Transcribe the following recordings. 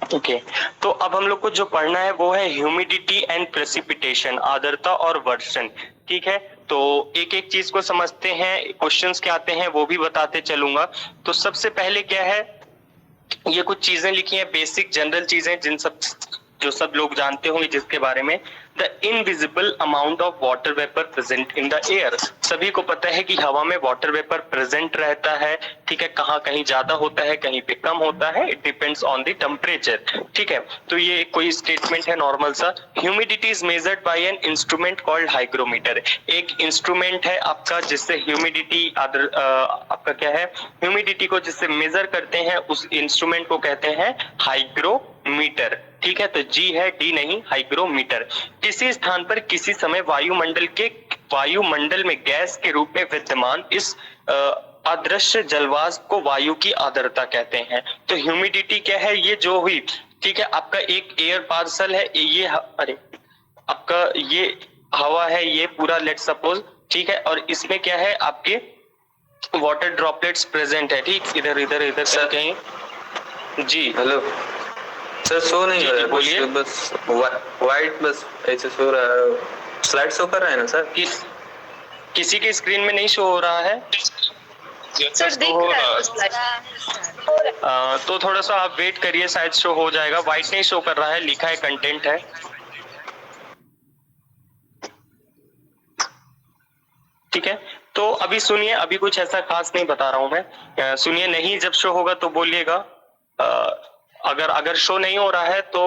Okay तो अब हम लोग को जो पढ़ना है वो है ह्यूमिडिटी एंड प्रेसिपिटेशन, आर्द्रता और वर्षण। ठीक है, तो एक एक चीज को समझते हैं, क्वेश्चंस क्या आते हैं वो भी बताते चलूंगा। तो सबसे पहले क्या है, ये कुछ चीजें लिखी हैं, बेसिक जनरल चीजें जिन सब जो सब लोग जानते होंगे जिसके बारे में। The invisible amount of water vapour present in the air. सभी को पता है कि हवा में वाटर वेपर प्रेजेंट रहता है। ठीक है, कहाँ कहीं ज्यादा होता है, कहीं पे कम होता है, it depends on the temperature. ठीक है, तो ये कोई स्टेटमेंट है नॉर्मल सा। Humidity is measured by an instrument called hygrometer. एक इंस्ट्रूमेंट है आपका जिससे ह्यूमिडिटी आपका क्या है, ह्यूमिडिटी को जिससे मेजर करते हैं उस इंस्ट्रूमेंट को कहते हैं हाइग्रोमीटर। ठीक है, तो जी है, डी नहीं, हाइग्रोमीटर। किसी स्थान पर किसी समय वायुमंडल में गैस के रूप में विद्यमान इस अदृश्य जलवाष्प को वायु की आर्द्रता कहते हैं। तो ह्यूमिडिटी क्या है, ये जो हुई, ठीक है, आपका एक एयर पार्सल है, ये अरे आपका ये हवा है, ये पूरा लेट सपोज, ठीक है, और इसमें क्या है आपके वाटर ड्रॉपलेट्स प्रेजेंट है। ठीक, इधर इधर इधर सर कहीं जी। हेलो सर, शो नहीं हो रहा है, बोलिए। बस वाइट बस ऐसे शो रहा है। स्लाइड शो कर रहा है ना सर? किसी के स्क्रीन में नहीं शो हो रहा है सर, दिख रहा है। तो थोड़ा सा आप वेट करिए, शायद शो हो जाएगा। व्हाइट नहीं शो कर रहा है, लिखा है कंटेंट है। ठीक है, तो अभी सुनिए, अभी कुछ ऐसा खास नहीं बता रहा हूं मैं, सुनिए। नहीं, जब शो होगा तो बोलिएगा। अगर अगर शो नहीं हो रहा है तो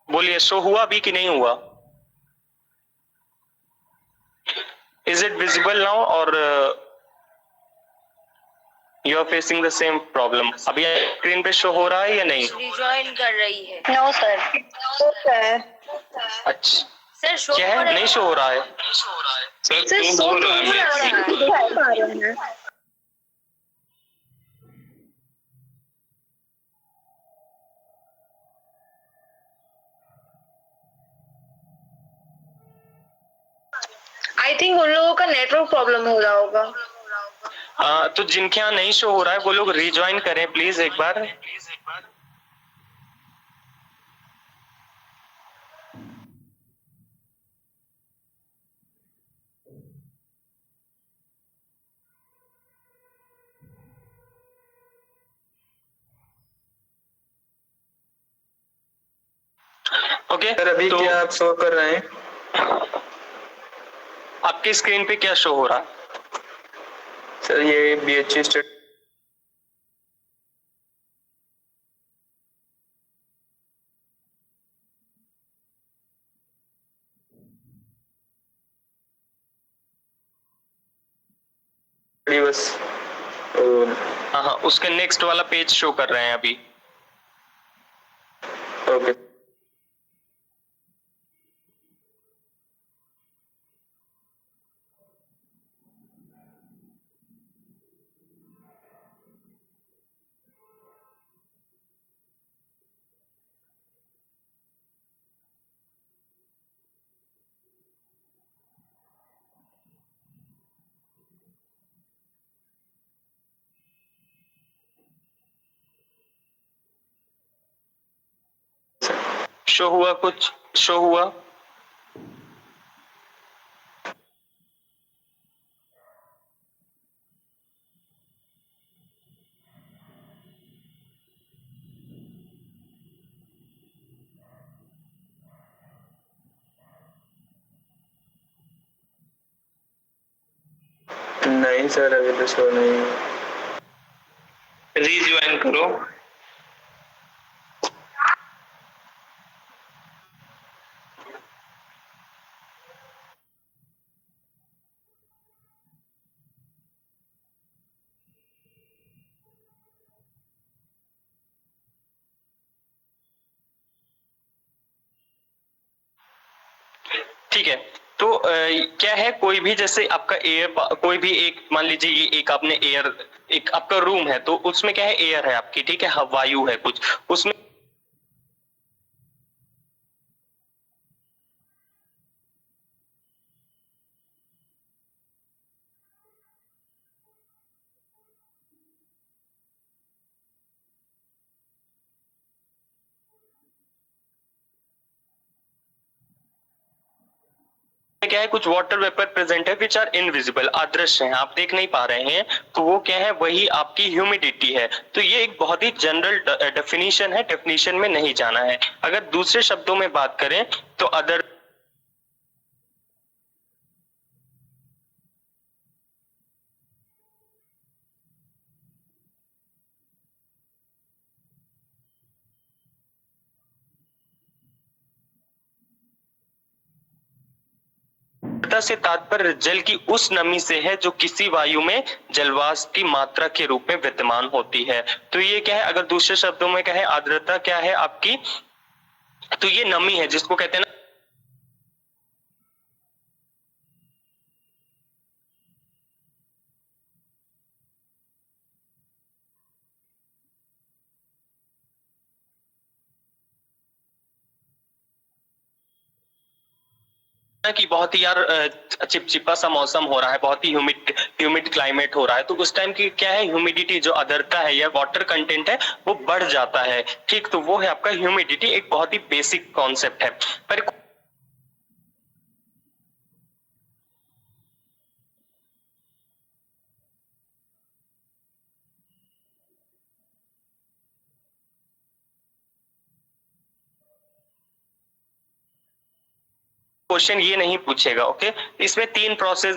बोलिए शो हुआ भी कि नहीं हुआ। इज इट विजिबल नाउ और you are facing the same problem? अभी स्क्रीन पे शो हो रहा है या नहीं? रिजॉइन कर रही है। No sir. अच्छा, सर शो क्या है, नहीं शो हो रहा है? सर शो हो रहा है, देख पा रहे हैं। आई थिंक उन लोगों का नेटवर्क प्रॉब्लम हो रहा होगा। तो जिनके यहाँ नहीं शो हो रहा है वो लोग रिज्वाइन करें प्लीज एक बार। ओके सर अभी तो क्या आप शो कर रहे हैं? आपकी स्क्रीन पे क्या शो हो रहा है? सर ये BHE स्टेट बस। हाँ हाँ, उसके नेक्स्ट वाला पेज शो कर रहे हैं अभी। ओके शो हुआ, कुछ शो हुआ? नहीं सर, अभी तो शो नहीं है। रिज्वाइन करो। ठीक है, तो क्या है, कोई भी जैसे आपका एयर, कोई भी एक मान लीजिए, ये एक आपने एयर, एक आपका रूम है तो उसमें क्या है, एयर है आपकी, ठीक है, वायु है कुछ उसमें। क्या है, कुछ वाटर वेपर प्रेजेंट है विच आर इनविजिबल, अदृश्य हैं, आप देख नहीं पा रहे हैं, तो वो क्या है, वही आपकी ह्यूमिडिटी है। तो ये एक बहुत ही जनरल डेफिनेशन है, डेफिनेशन में नहीं जाना है। अगर दूसरे शब्दों में बात करें तो अदर से तात्पर्य जल की उस नमी से है जो किसी वायु में जलवाष्प की मात्रा के रूप में विद्यमान होती है। तो ये क्या है, अगर दूसरे शब्दों में कहें आर्द्रता क्या है आपकी, तो ये नमी है जिसको कहते हैं ना कि बहुत ही यार चिपचिपा सा मौसम हो रहा है, बहुत ही ह्यूमिड क्लाइमेट हो रहा है, तो उस टाइम की क्या है, ह्यूमिडिटी जो आर्द्रता है या वाटर कंटेंट है वो बढ़ जाता है। ठीक, तो वो है आपका ह्यूमिडिटी, एक बहुत ही बेसिक कॉन्सेप्ट है। पर क्वेश्चन ये नहीं पूछेगा, ओके। इसमें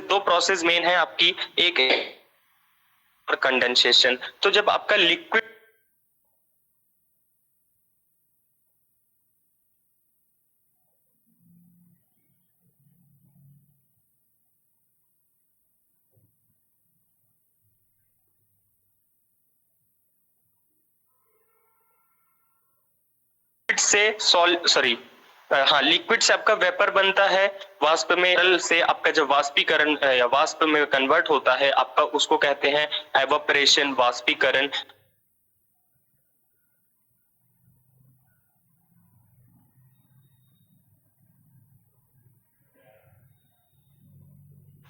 दो प्रोसेस मेन है आपकी, एक कंडेंसेशन। तो जब आपका लिक्विड लिक्विड से आपका वेपर बनता है, वाष्प में तरल से आपका जब वाष्पीकरण या वाष्प में कन्वर्ट होता है आपका, उसको कहते हैं एवापोरेशन, वाष्पीकरण।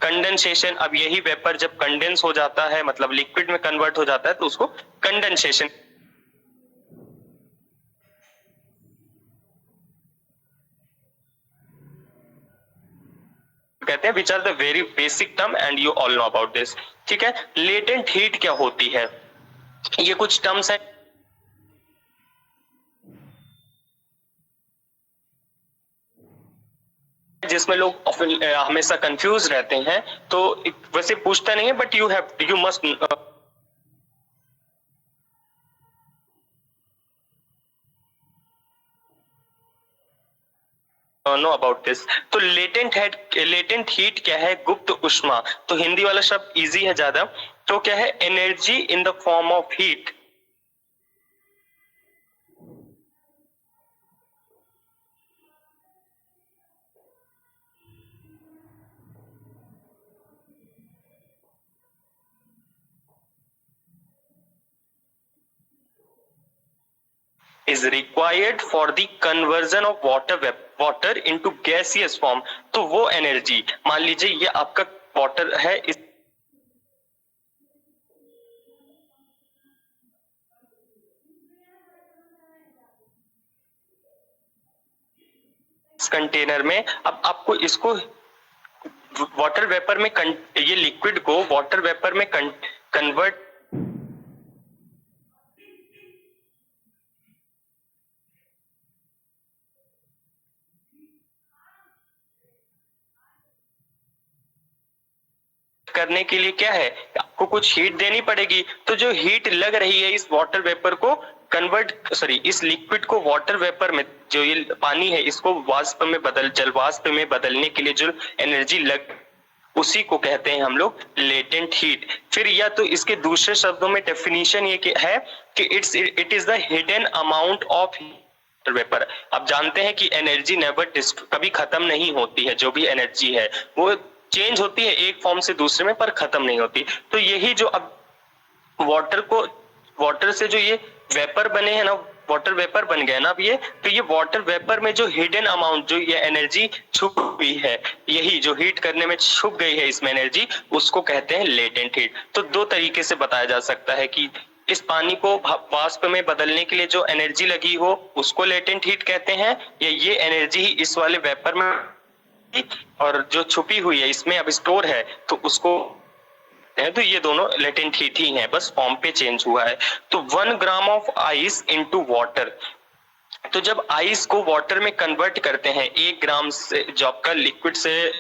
कंडेंसेशन, अब यही वेपर जब कंडेंस हो जाता है, मतलब लिक्विड में कन्वर्ट हो जाता है, तो उसको कंडेंसेशन कहते हैं, which are the very basic term and you all know about this. ठीक है, लेटेंट हीट क्या होती है, ये कुछ टर्म्स है जिसमें लोग हमेशा कंफ्यूज रहते हैं, तो वैसे पूछता नहीं है, but you must know about this. तो लेटेंट हीट क्या है, गुप्त ऊष्मा। तो हिंदी वाला शब्द इजी है ज्यादा, तो क्या है, energy in the form of heat. is required for the conversion of water into gaseous form। तो वो एनर्जी, मान लीजिए ये आपका वाटर है, इस कंटेनर में, अब आपको इसको वाटर वेपर में ये लिक्विड को वाटर वेपर में कन्वर्ट करने के लिए क्या है, आपको कुछ हीट देनी पड़ेगी। तो जो हीट लग रही है इस वाटर वेपर को इस लिक्विड को वाटर वेपर में, जो ये पानी है इसको वाष्प में जल वाष्प में बदलने के लिए जो एनर्जी उसी को कहते हैं हम लोग लेटेंट हीट। फिर या तो इसके दूसरे शब्दों में डेफिनेशन ये है कि it is the hidden amount of vapour. आप जानते हैं कि एनर्जी नेवर कभी खत्म नहीं होती है, जो भी एनर्जी है वो चेंज होती है एक फॉर्म से दूसरे में, पर खत्म नहीं होती। तो यही जो अब वाटर से जो ये वेपर बने हैं ना, वाटर वेपर बन गया ना अब ये, तो ये वाटर वेपर में जो हिडन अमाउंट, जो ये एनर्जी छुप हुई है, यही जो हीट करने में छुप गई है इसमें एनर्जी, उसको कहते हैं लेटेंट हीट। तो दो तरीके से बताया जा सकता है कि इस पानी को वाष्प में बदलने के लिए जो एनर्जी लगी हो उसको लेटेंट हीट कहते हैं, या ये एनर्जी ही इस वाले वेपर में और जो छुपी हुई है इसमें अब स्टोर है, तो उसको है, तो ये दोनों लेटेंट हीट ही है, बस फॉर्म पे चेंज हुआ है। तो 1 gram of ice into water, तो जब आइस को वाटर में कन्वर्ट करते हैं 1 ग्राम से, जो आपका लिक्विड से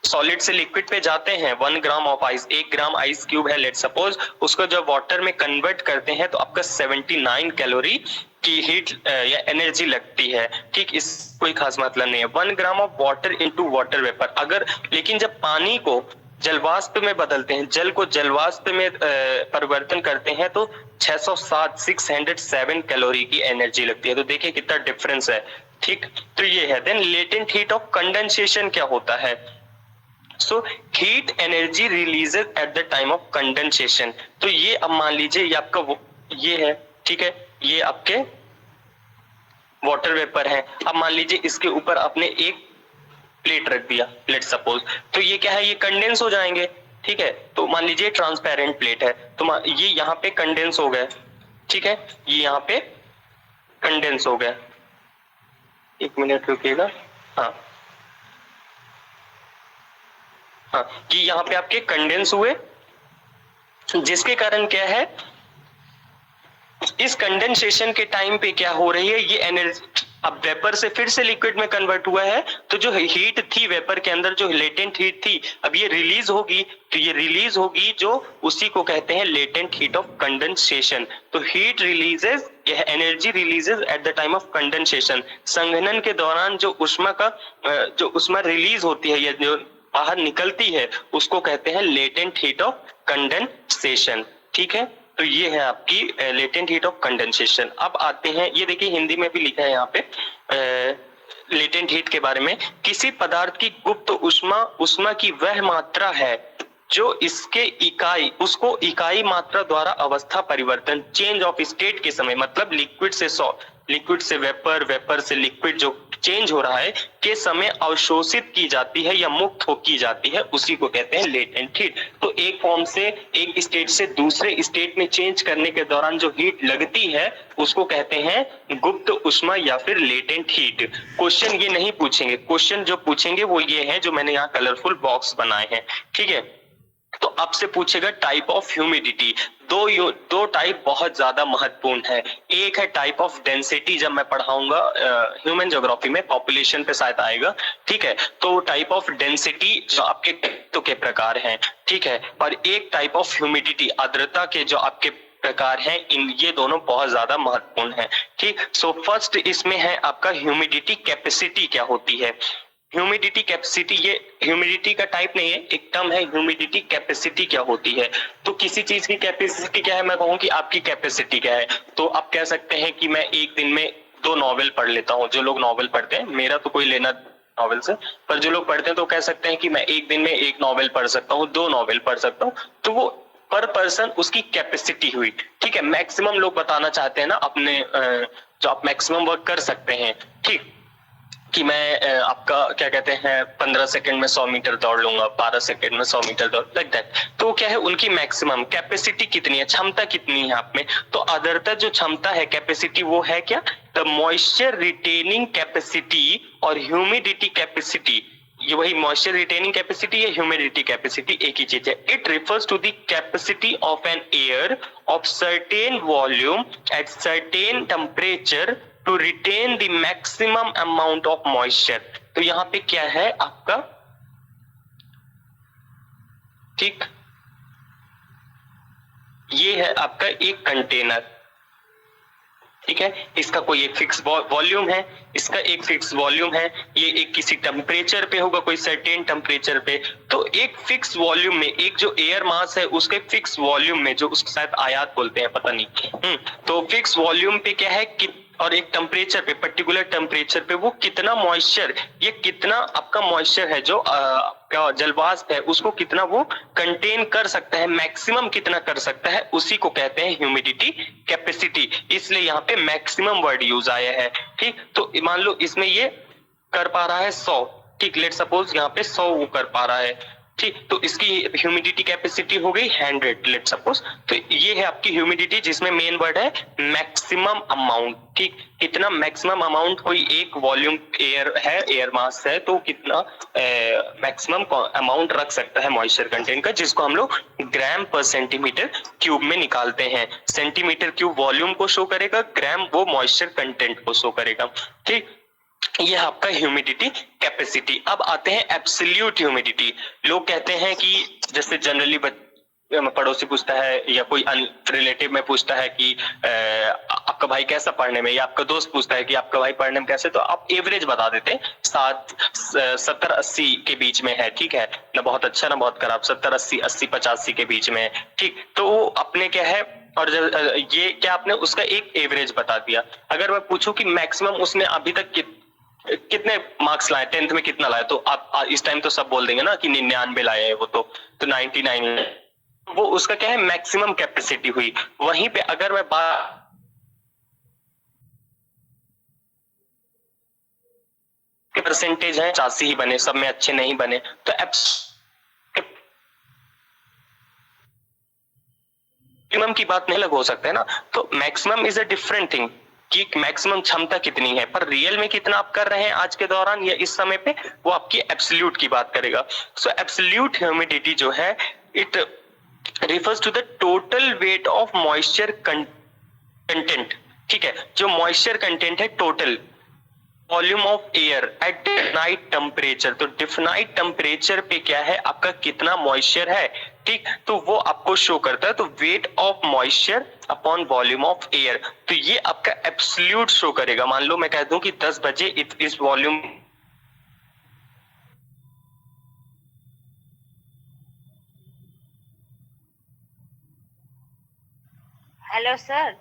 सॉलिड से लिक्विड पे जाते हैं 1 gram of ice, 1 gram ice cube है लेट सपोज, उसको जब वाटर में कन्वर्ट करते हैं तो आपका 79 कैलोरी की हीट या एनर्जी लगती है। ठीक, इस कोई खास मतलब नहीं है। 1 gram of water into water vapour, अगर लेकिन जब पानी को जलवाष्प में बदलते हैं, जल को जलवाष्प में परिवर्तन करते हैं तो 607 कैलोरी की एनर्जी लगती है। तो देखिए कितना डिफरेंस है। ठीक, तो ये है। Then latent heat of condensation क्या होता है? So heat energy releases at the time of condensation. तो ये अब मान लीजिए ये आपका ये है, ठीक है, ये आपके वाटर वेपर है। अब मान लीजिए इसके ऊपर आपने एक प्लेट रख दिया लेट सपोज, तो ये क्या है, ये कंडेंस हो जाएंगे। ठीक है, तो मान लीजिए ट्रांसपेरेंट प्लेट है, तो ये यहाँ पे कंडेंस हो गए। ठीक है, ये यहाँ पे कंडेंस हो गए। 1 मिनट रुकिएगा। हाँ हाँ, कि यहाँ पे आपके कंडेंस हुए, जिसके कारण क्या है, इस कंडेंसेशन के टाइम पे क्या हो रही है, ये एनर्जी अब वेपर से फिर से लिक्विड में कन्वर्ट हुआ है, तो जो हीट थी वेपर के अंदर, जो लेटेंट हीट थी, अब ये रिलीज होगी, तो ये रिलीज होगी, जो उसी को कहते हैं लेटेंट हीट ऑफ कंडेंसेशन। तो हीट रिलीजेस, यह energy releases at the time of condensation, संघनन के दौरान जो उष्मा रिलीज होती है या जो बाहर निकलती है, उसको कहते हैं लेटेंट हीट ऑफ कंडेंसेशन। ठीक है, तो ये है आपकी लेटेंट हीट ऑफ कंडेंसेशन। अब आते हैं, ये देखिए हिंदी में भी लिखा है यहाँ पे लेटेंट हीट के बारे में, किसी पदार्थ की गुप्त उष्मा की वह मात्रा है जो इसके उसको इकाई मात्रा द्वारा अवस्था परिवर्तन, चेंज ऑफ स्टेट के समय, मतलब लिक्विड से वेपर, वेपर से लिक्विड जो चेंज हो रहा है के समय अवशोषित की जाती है या मुक्त हो की जाती है, उसी को कहते हैं लेटेंट हीट। तो एक फॉर्म से एक स्टेट से दूसरे स्टेट में चेंज करने के दौरान जो हीट लगती है उसको कहते हैं गुप्त उष्मा या फिर लेटेंट हीट। क्वेश्चन ये नहीं पूछेंगे, क्वेश्चन जो पूछेंगे वो ये है, जो मैंने यहाँ कलरफुल बॉक्स बनाए हैं। ठीक है, तो आपसे पूछेगा टाइप ऑफ ह्यूमिडिटी। दो टाइप बहुत ज्यादा महत्वपूर्ण है। एक है टाइप ऑफ डेंसिटी, जब मैं पढ़ाऊंगा ह्यूमन ज्योग्राफी में, पॉपुलेशन पे शायद आएगा। ठीक है, तो टाइप ऑफ डेंसिटी जो आपके तत्व के प्रकार हैं, ठीक है, और एक टाइप ऑफ ह्यूमिडिटी, आर्द्रता के जो आपके प्रकार हैं, ये दोनों बहुत ज्यादा महत्वपूर्ण है। ठीक, सो फर्स्ट इसमें है आपका ह्यूमिडिटी कैपेसिटी क्या होती है। ह्यूमिडिटी कैपेसिटी, ये ह्यूमिडिटी का टाइप नहीं है, एक टर्म है ह्यूमिडिटी कैपेसिटी क्या होती है। तो किसी चीज की कैपेसिटी क्या है, मैं कहूँ कि आपकी कैपेसिटी क्या है, तो आप कह सकते हैं कि मैं एक दिन में 2 नॉवेल पढ़ लेता हूँ। जो लोग नॉवेल पढ़ते हैं, मेरा तो कोई लेना नॉवेल से, पर जो लोग पढ़ते हैं तो कह सकते हैं कि मैं एक दिन में 1 नॉवेल पढ़ सकता हूँ, 2 नॉवेल पढ़ सकता हूँ। तो वो पर पर्सन उसकी कैपेसिटी हुई। ठीक है, मैक्सिमम लोग बताना चाहते हैं ना अपने जो आप मैक्सिमम वर्क कर सकते हैं। ठीक, कि मैं आपका क्या कहते हैं 15 सेकंड में 100 मीटर दौड़ लूंगा, 12 सेकंड में 100 मीटर दौड़, लाइक दैट। तो क्या है, उनकी मैक्सिमम कैपेसिटी कितनी है, क्षमता कितनी है आप में। तो आर्द्रता जो क्षमता है, कैपेसिटी, वो है क्या, द मॉइस्चर रिटेनिंग कैपेसिटी और ह्यूमिडिटी कैपेसिटी। ये वही मॉइस्चर रिटेनिंग कैपेसिटी या ह्यूमिडिटी कैपेसिटी एक ही चीज है। It refers to the capacity of an air of certain volume at certain temperature to retain the maximum amount of moisture। तो यहाँ पे क्या है आपका, ठीक, ये है आपका एक कंटेनर। ठीक है, इसका कोई एक फिक्स वॉल्यूम है, इसका एक फिक्स वॉल्यूम है, ये एक किसी टेम्परेचर पे होगा, कोई सर्टेन टेम्परेचर पे। तो एक फिक्स वॉल्यूम में, एक जो एयर मास है उसके फिक्स वॉल्यूम में, जो उसको शायद आयात बोलते हैं, पता नहीं, तो फिक्स वॉल्यूम पे क्या है कि, और एक टेम्परेचर पे, पर्टिकुलर टेम्परेचर पे वो कितना मॉइस्चर, ये कितना आपका मॉइस्चर है जो आपका जलवाष्प है, उसको कितना वो कंटेन कर सकता है, मैक्सिमम कितना कर सकता है, उसी को कहते हैं ह्यूमिडिटी कैपेसिटी। इसलिए यहाँ पे मैक्सिमम वर्ड यूज आया है। ठीक, तो मान लो इसमें ये कर पा रहा है 100, ठीक, लेट सपोज यहाँ पे 100 वो कर पा रहा है, ठीक, तो इसकी ह्यूमिडिटी कैपेसिटी हो गई 100 लेट सपोज। तो ये है आपकी ह्यूमिडिटी जिसमें मेन वर्ड है मैक्सिमम अमाउंट। ठीक, कितना मैक्सिमम अमाउंट, कोई एक वॉल्यूम एयर है, एयर मास है, तो कितना मैक्सिमम अमाउंट रख सकता है मॉइस्चर कंटेंट का, जिसको हम लोग ग्राम पर सेंटीमीटर क्यूब में निकालते हैं। सेंटीमीटर क्यूब वॉल्यूम को शो करेगा, ग्राम वो मॉइस्चर कंटेंट को शो करेगा। ठीक, ये आपका ह्यूमिडिटी कैपेसिटी। अब आते हैं एब्सोल्यूट ह्यूमिडिटी। लोग कहते हैं कि जैसे जनरली पड़ोसी पूछता है या कोई रिलेटिव में पूछता है कि आपका भाई कैसा पढ़ने में, या आपका दोस्त पूछता है कि आपका भाई पढ़ने में कैसे, तो आप एवरेज बता देते हैं 70-80 के बीच में है। ठीक है, ना बहुत अच्छा ना बहुत खराब, 70-80, 80-85 के बीच में है। ठीक, तो वो अपने क्या है, और ये क्या आपने उसका एक एवरेज बता दिया। अगर मैं पूछूं कि मैक्सिमम उसने अभी तक कितने मार्क्स लाए, 10th में कितना लाया, तो आप इस टाइम तो सब बोल देंगे ना कि 99 लाए हैं वो, तो 99, वो उसका क्या है मैक्सिमम कैपेसिटी हुई। वहीं पे अगर मैं बात के परसेंटेज है 85 ही बने, सब में अच्छे नहीं बने, तो मैक्सिमम की बात नहीं अलग हो सकता है ना। तो maximum is a different thing कि मैक्सिमम क्षमता कितनी है, पर रियल में कितना आप कर रहे हैं आज के दौरान या इस समय पे, वो आपकी एब्सोल्यूट की बात करेगा। सो एब्सोल्यूट ह्यूमिडिटी जो है, it refers to the total weight of moisture content। ठीक है, जो moisture content है total volume of air at defined temperature. तो डिफाइंड टेम्परेचर पे क्या है आपका कितना मॉइस्चर है। ठीक, तो वो आपको शो करता है। तो wait of moisture upon volume of air, तो ये आपका एब्सोल्यूट शो करेगा। मान लो मैं कह दूं कि 10 बजे इस वॉल्यूम, हेलो सर,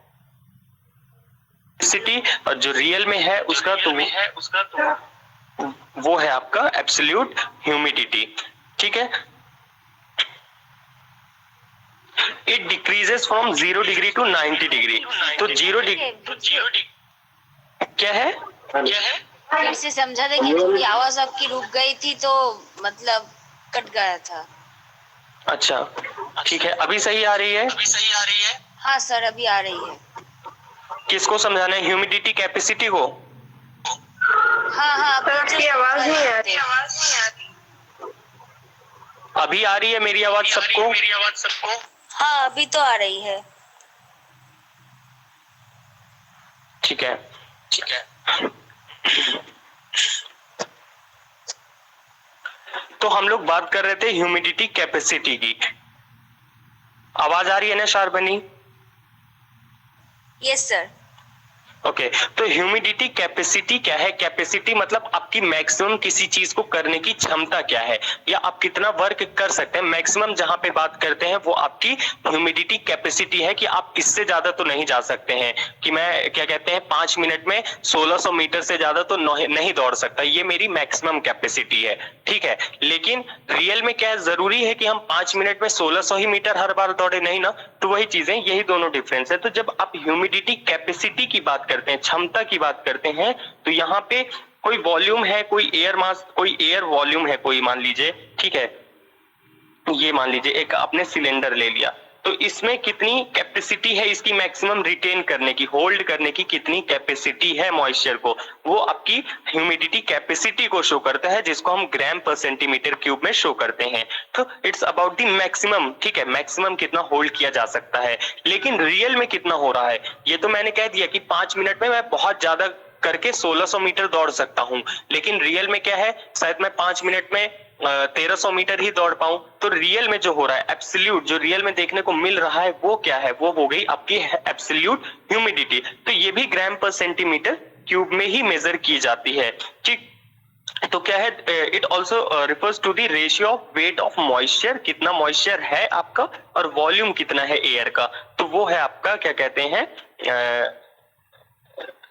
सिटी और जो रियल में है उसका तो वो है आपका एब्सोल्यूट ह्यूमिडिटी। ठीक है, it decreases from 0 degree to 90 degree. तो 0 डिग्री क्या है, फिर से समझा दे कि थोड़ी आवाज आपकी रुक गई थी, तो मतलब कट गया था। अच्छा ठीक है, अभी सही आ रही है? हाँ सर, अभी आ रही है। किसको समझाना है, ह्यूमिडिटी कैपेसिटी को? हाँ हाँ, आपकी आवाज नहीं आ रही। अभी आ रही है मेरी आवाज सबको? हाँ अभी तो आ रही है। ठीक है, तो हम लोग बात कर रहे थे ह्यूमिडिटी कैपेसिटी की। आवाज आ रही है ना शारबनी? Yes sir. ओके, तो ह्यूमिडिटी कैपेसिटी क्या है? कैपेसिटी मतलब आपकी मैक्सिमम किसी चीज को करने की क्षमता क्या है, या आप कितना वर्क कर सकते हैं। मैक्सिमम जहां पे बात करते हैं वो आपकी ह्यूमिडिटी कैपेसिटी है कि आप इससे ज्यादा तो नहीं जा सकते हैं, कि मैं क्या कहते हैं 5 मिनट में 1600 मीटर से ज्यादा तो नहीं दौड़ सकता, ये मेरी मैक्सिमम कैपेसिटी है। ठीक है, लेकिन रियल में क्या है, जरूरी है कि हम 5 मिनट में 1600 ही मीटर हर बार दौड़े? नहीं ना। तो वही चीजें, यही दोनों डिफरेंस है। तो जब आप ह्यूमिडिटी कैपेसिटी की बात करते हैं, क्षमता की बात करते हैं, तो यहाँ पे कोई वॉल्यूम है, कोई एयर मास, कोई एयर वॉल्यूम है, कोई मान लीजिए, ठीक है, ये मान लीजिए एक आपने सिलेंडर ले लिया, तो इसमें कितनी कैपेसिटी है इसकी मैक्सिमम रिटेन करने की, होल्ड करने की कितनी कैपेसिटी है मॉइस्चर को, वो आपकी ह्यूमिडिटी कैपेसिटी को शो करता है, जिसको हम ग्राम पर सेंटीमीटर क्यूब में शो करते हैं। तो इट्स अबाउट द मैक्सिमम। ठीक है, मैक्सिमम कितना होल्ड किया जा सकता है, लेकिन रियल में कितना हो रहा है, ये तो मैंने कह दिया कि 5 मिनट में मैं बहुत ज्यादा करके 1600 मीटर दौड़ सकता हूं, लेकिन रियल में क्या है, शायद मैं 5 मिनट में 1300 मीटर ही दौड़ पाऊं। तो रियल में जो हो रहा है, एब्सोल्यूट जो रियल में देखने को मिल रहा है, वो क्या है, वो हो गई आपकी एब्सोल्यूट ह्यूमिडिटी। तो ये भी ग्राम पर सेंटीमीटर क्यूब में ही मेजर की जाती है। ठीक, तो क्या है, it also refers to the ratio of weight of moisture, कितना मॉइस्चर है आपका और वॉल्यूम कितना है एयर का, तो वो है आपका क्या कहते हैं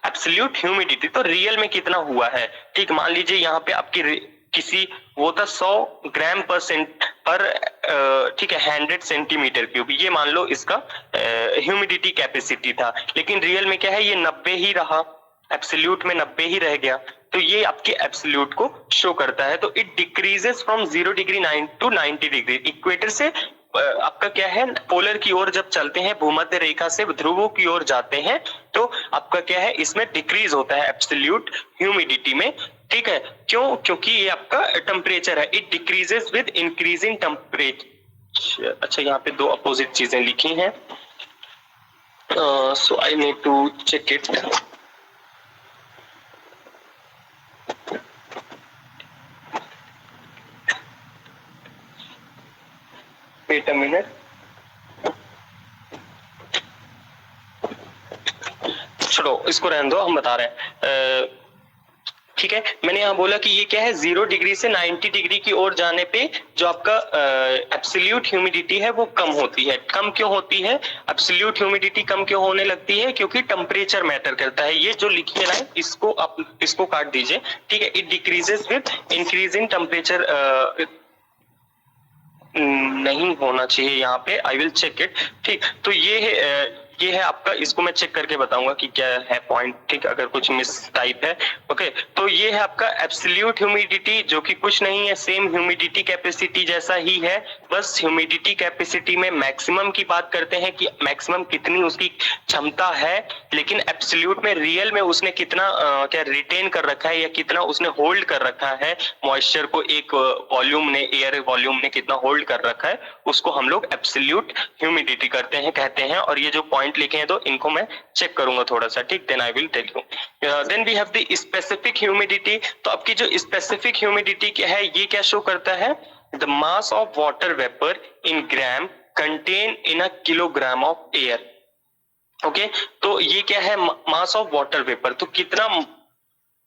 एब्सोल्यूट ह्यूमिडिटी। तो रियल में कितना हुआ है, ठीक, मान लीजिए यहाँ पे आपकी किसी वो था 100 ग्राम पर ठीक है 100 सेंटीमीटर क्यूब, ये मान लो इसका ह्यूमिडिटी कैपेसिटी था, लेकिन रियल में क्या है, ये 90 ही रहा, एब्सोल्यूट में 90 ही रह गया। तो ये आपके एब्सोल्यूट को शो करता है। तो it decreases from 0 degree 9 to 90 degree. Equator से आपका क्या है, पोलर की ओर जब चलते हैं, भूमध्य रेखा से ध्रुवों की ओर जाते हैं, तो आपका क्या है, इसमें डिक्रीज होता है एब्सोल्यूट ह्यूमिडिटी में। ठीक है, क्यों? क्योंकि ये आपका टेम्परेचर है, it decreases with increasing temperature. अच्छा, यहाँ पे दो अपोजिट चीजें लिखी हैं, so I need to check it. Wait a minute, छोड़ो इसको, रहने दो, हम बता रहे हैं। ठीक है, मैंने यहाँ बोला कि ये क्या है, 0 डिग्री से 90 डिग्री की ओर जाने पे जो आपका एब्सोल्यूट ह्यूमिडिटी है वो कम होती है। कम क्यों होती है, एब्सोल्यूट ह्यूमिडिटी कम क्यों होने लगती है? क्योंकि टेम्परेचर मैटर करता है। ये जो लिखी है लाइन, इसको आप इसको काट दीजिए। ठीक है, it decreases with increasing temperature, नहीं होना चाहिए यहाँ पे, आई विल चेक इट। ठीक, तो ये है आपका, इसको मैं चेक करके बताऊंगा कि क्या है पॉइंट। ठीक, अगर कुछ मिस टाइप है। ओके, तो ये है आपका एब्सोल्यूट ह्यूमिडिटी, जो कि कुछ नहीं है, सेम ह्यूमिडिटी कैपेसिटी जैसा ही है, बस ह्यूमिडिटी कैपेसिटी में मैक्सिमम की बात करते हैं कि मैक्सिमम कितनी उसकी क्षमता है, लेकिन एब्सोल्यूट में रियल में उसने कितना क्या रिटेन कर रखा है या कितना उसने होल्ड कर रखा है मॉइस्चर को, एक वॉल्यूम ने, एयर वॉल्यूम ने कितना होल्ड कर रखा है, उसको हम लोग एब्सोल्यूट ह्यूमिडिटी करते हैं, कहते हैं। और ये जो पॉइंट लिखे हैं तो इनको मैं चेक करूंगा थोड़ा सा। ठीक, then I will tell you. Then we have the specific humidity. तो आपकी जो स्पेसिफिक ह्यूमिडिटी क्या है, ये क्या शो करता है, the mass of water vapour in gram contain in a kilogram of air. Okay, तो ये क्या है, मास ऑफ वाटर वेपर, तो कितना,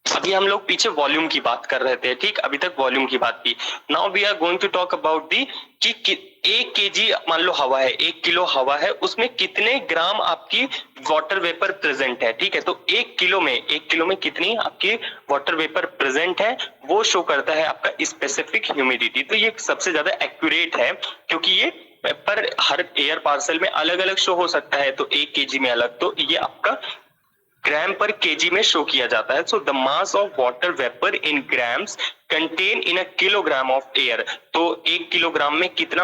अभी हम लोग पीछे वॉल्यूम की बात कर रहे थे। ठीक, अभी तक वॉल्यूम की बात की। Now we are going to talk about the कि 1 केजी मान लो हवा है, 1 किलो हवा है, उसमें कितने ग्राम आपकी वाटर वेपर प्रेजेंट है। ठीक है, तो 1 किलो में कितनी आपकी वाटर वेपर प्रेजेंट है, वो शो करता है आपका स्पेसिफिक ह्यूमिडिटी। तो ये सबसे ज्यादा एक्यूरेट है, क्योंकि ये पर हर एयर पार्सल में अलग अलग शो हो सकता है, तो 1 केजी में अलग, तो ये आपका ग्राम पर केजी में शो किया जाता है। So the mass of water vapour in grams contain in a kilogram of air. तो 1 किलोग्राम में कितना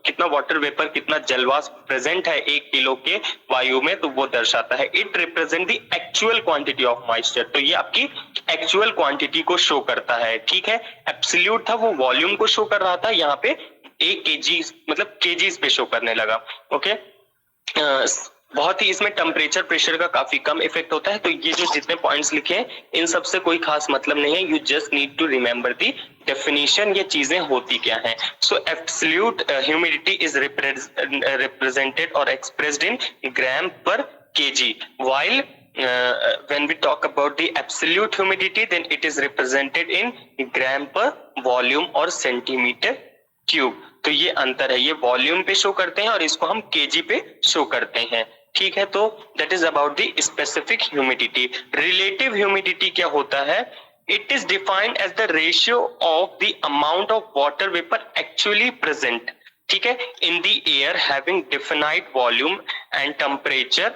कितना वाटर वेपर, कितना जलवाष्प प्रेजेंट है 1 किलो के वायु में, तो वो दर्शाता है। It represent the actual quantity of moisture. तो ये आपकी एक्चुअल क्वांटिटी को शो करता है। ठीक है, एब्सोल्यूट था वो वॉल्यूम को शो कर रहा था, यहाँ पे 1 केजी मतलब केजीज पे शो करने लगा। ओके, बहुत ही इसमें टेम्परेचर प्रेशर का काफी कम इफेक्ट होता है। तो ये जो जितने पॉइंट्स लिखे हैं इन सब से कोई खास मतलब नहीं है, you just need to remember the definition, ये चीजें होती क्या हैं। So absolute humidity is represented और expressed in gram per KG, while when we talk about the absolute humidity then it is represented in gram per volume और centimetre cube. तो ये अंतर है, ये वॉल्यूम पे शो करते हैं और इसको हम केजी पे शो करते हैं। ठीक है, तो that is about the specific humidity. Relative humidity क्या होता है, it is defined as the ratio of the amount of water vapour actually present, ठीक है, in the air having defined volume and temperature.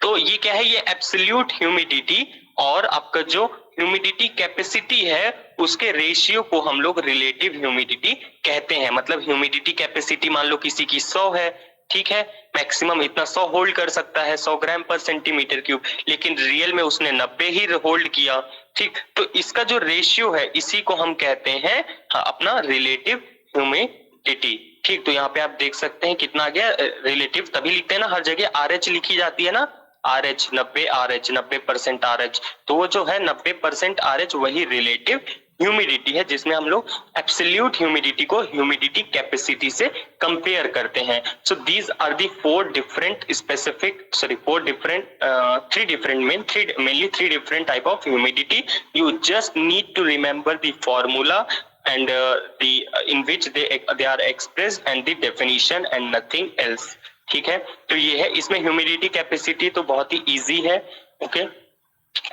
तो ये क्या है, ये एब्सोल्यूट ह्यूमिडिटी और आपका जो ह्यूमिडिटी कैपेसिटी है उसके रेशियो को हम लोग रिलेटिव ह्यूमिडिटी कहते हैं। मतलब ह्यूमिडिटी कैपेसिटी मान लो किसी की 100 है, ठीक है, मैक्सिमम इतना 100 होल्ड कर सकता है, 100 ग्राम पर सेंटीमीटर क्यूब, लेकिन रियल में उसने 90 ही होल्ड किया। ठीक, तो इसका जो रेशियो है इसी को हम कहते हैं अपना रिलेटिव ह्यूमिडिटी। ठीक, तो यहाँ पे आप देख सकते हैं कितना आ गया रिलेटिव, तभी लिखते हैं ना, हर जगह RH लिखी जाती है ना, RH 90 RH 90% RH, तो वो जो है 90% RH वही रिलेटिव ह्यूमिडिटी है, जिसमें हम लोग एब्सोल्यूट ह्यूमिडिटी को ह्यूमिडिटी कैपेसिटी से कंपेयर करते हैं। So these are the mainly three different type of humidity. You just need to remember the formula and in which they are expressed and the definition and nothing else. ठीक है, तो ये है, इसमें humidity capacity तो बहुत ही इजी है। ओके,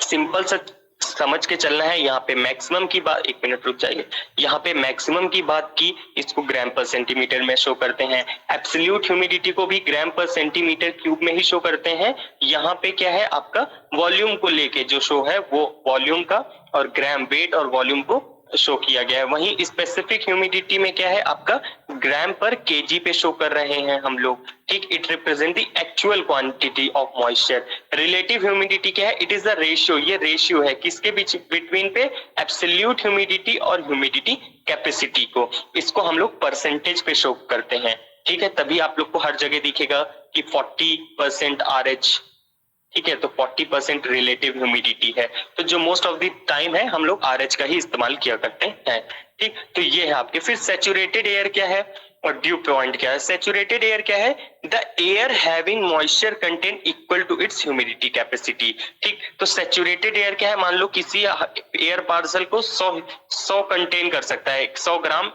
सिंपल सा समझ के चलना है। यहाँ पे मैक्सिमम की बात, 1 मिनट रुक जाइए, यहाँ पे मैक्सिमम की बात की, इसको ग्राम पर सेंटीमीटर में शो करते हैं। एब्सोल्यूट ह्यूमिडिटी को भी ग्राम पर सेंटीमीटर क्यूब में ही शो करते हैं। यहाँ पे क्या है, आपका वॉल्यूम को लेके जो शो है वो वॉल्यूम का और ग्राम वेट और वॉल्यूम को शो किया गया है। वहीं स्पेसिफिक ह्यूमिडिटी में क्या है आपका ग्राम पर केजी पे शो कर रहे हैं हम लोग, ठीक। It represent the actual quantity of moisture. Relative humidity क्या है? इट इज द रेशियो, ये रेशियो है किसके बीच, बिटवीन पे एब्सोल्यूट ह्यूमिडिटी और ह्यूमिडिटी कैपेसिटी को। इसको हम लोग परसेंटेज पे शो करते हैं, ठीक है। तभी आप लोग को हर जगह दिखेगा कि 40% RH, ठीक है। तो 40% रिलेटिव ह्यूमिडिटी है, तो जो मोस्ट ऑफ द टाइम है हम लोग RH का ही इस्तेमाल किया करते हैं, ठीक। तो ये है आपके। फिर सैचुरेटेड एयर क्या है और ड्यू पॉइंट क्या है? सैचुरेटेड एयर क्या है? The air having moisture content equal to its humidity capacity, ठीक। तो सैचुरेटेड एयर क्या है? मान लो किसी एयर पार्सल को 100 कंटेन कर सकता है, 100 ग्राम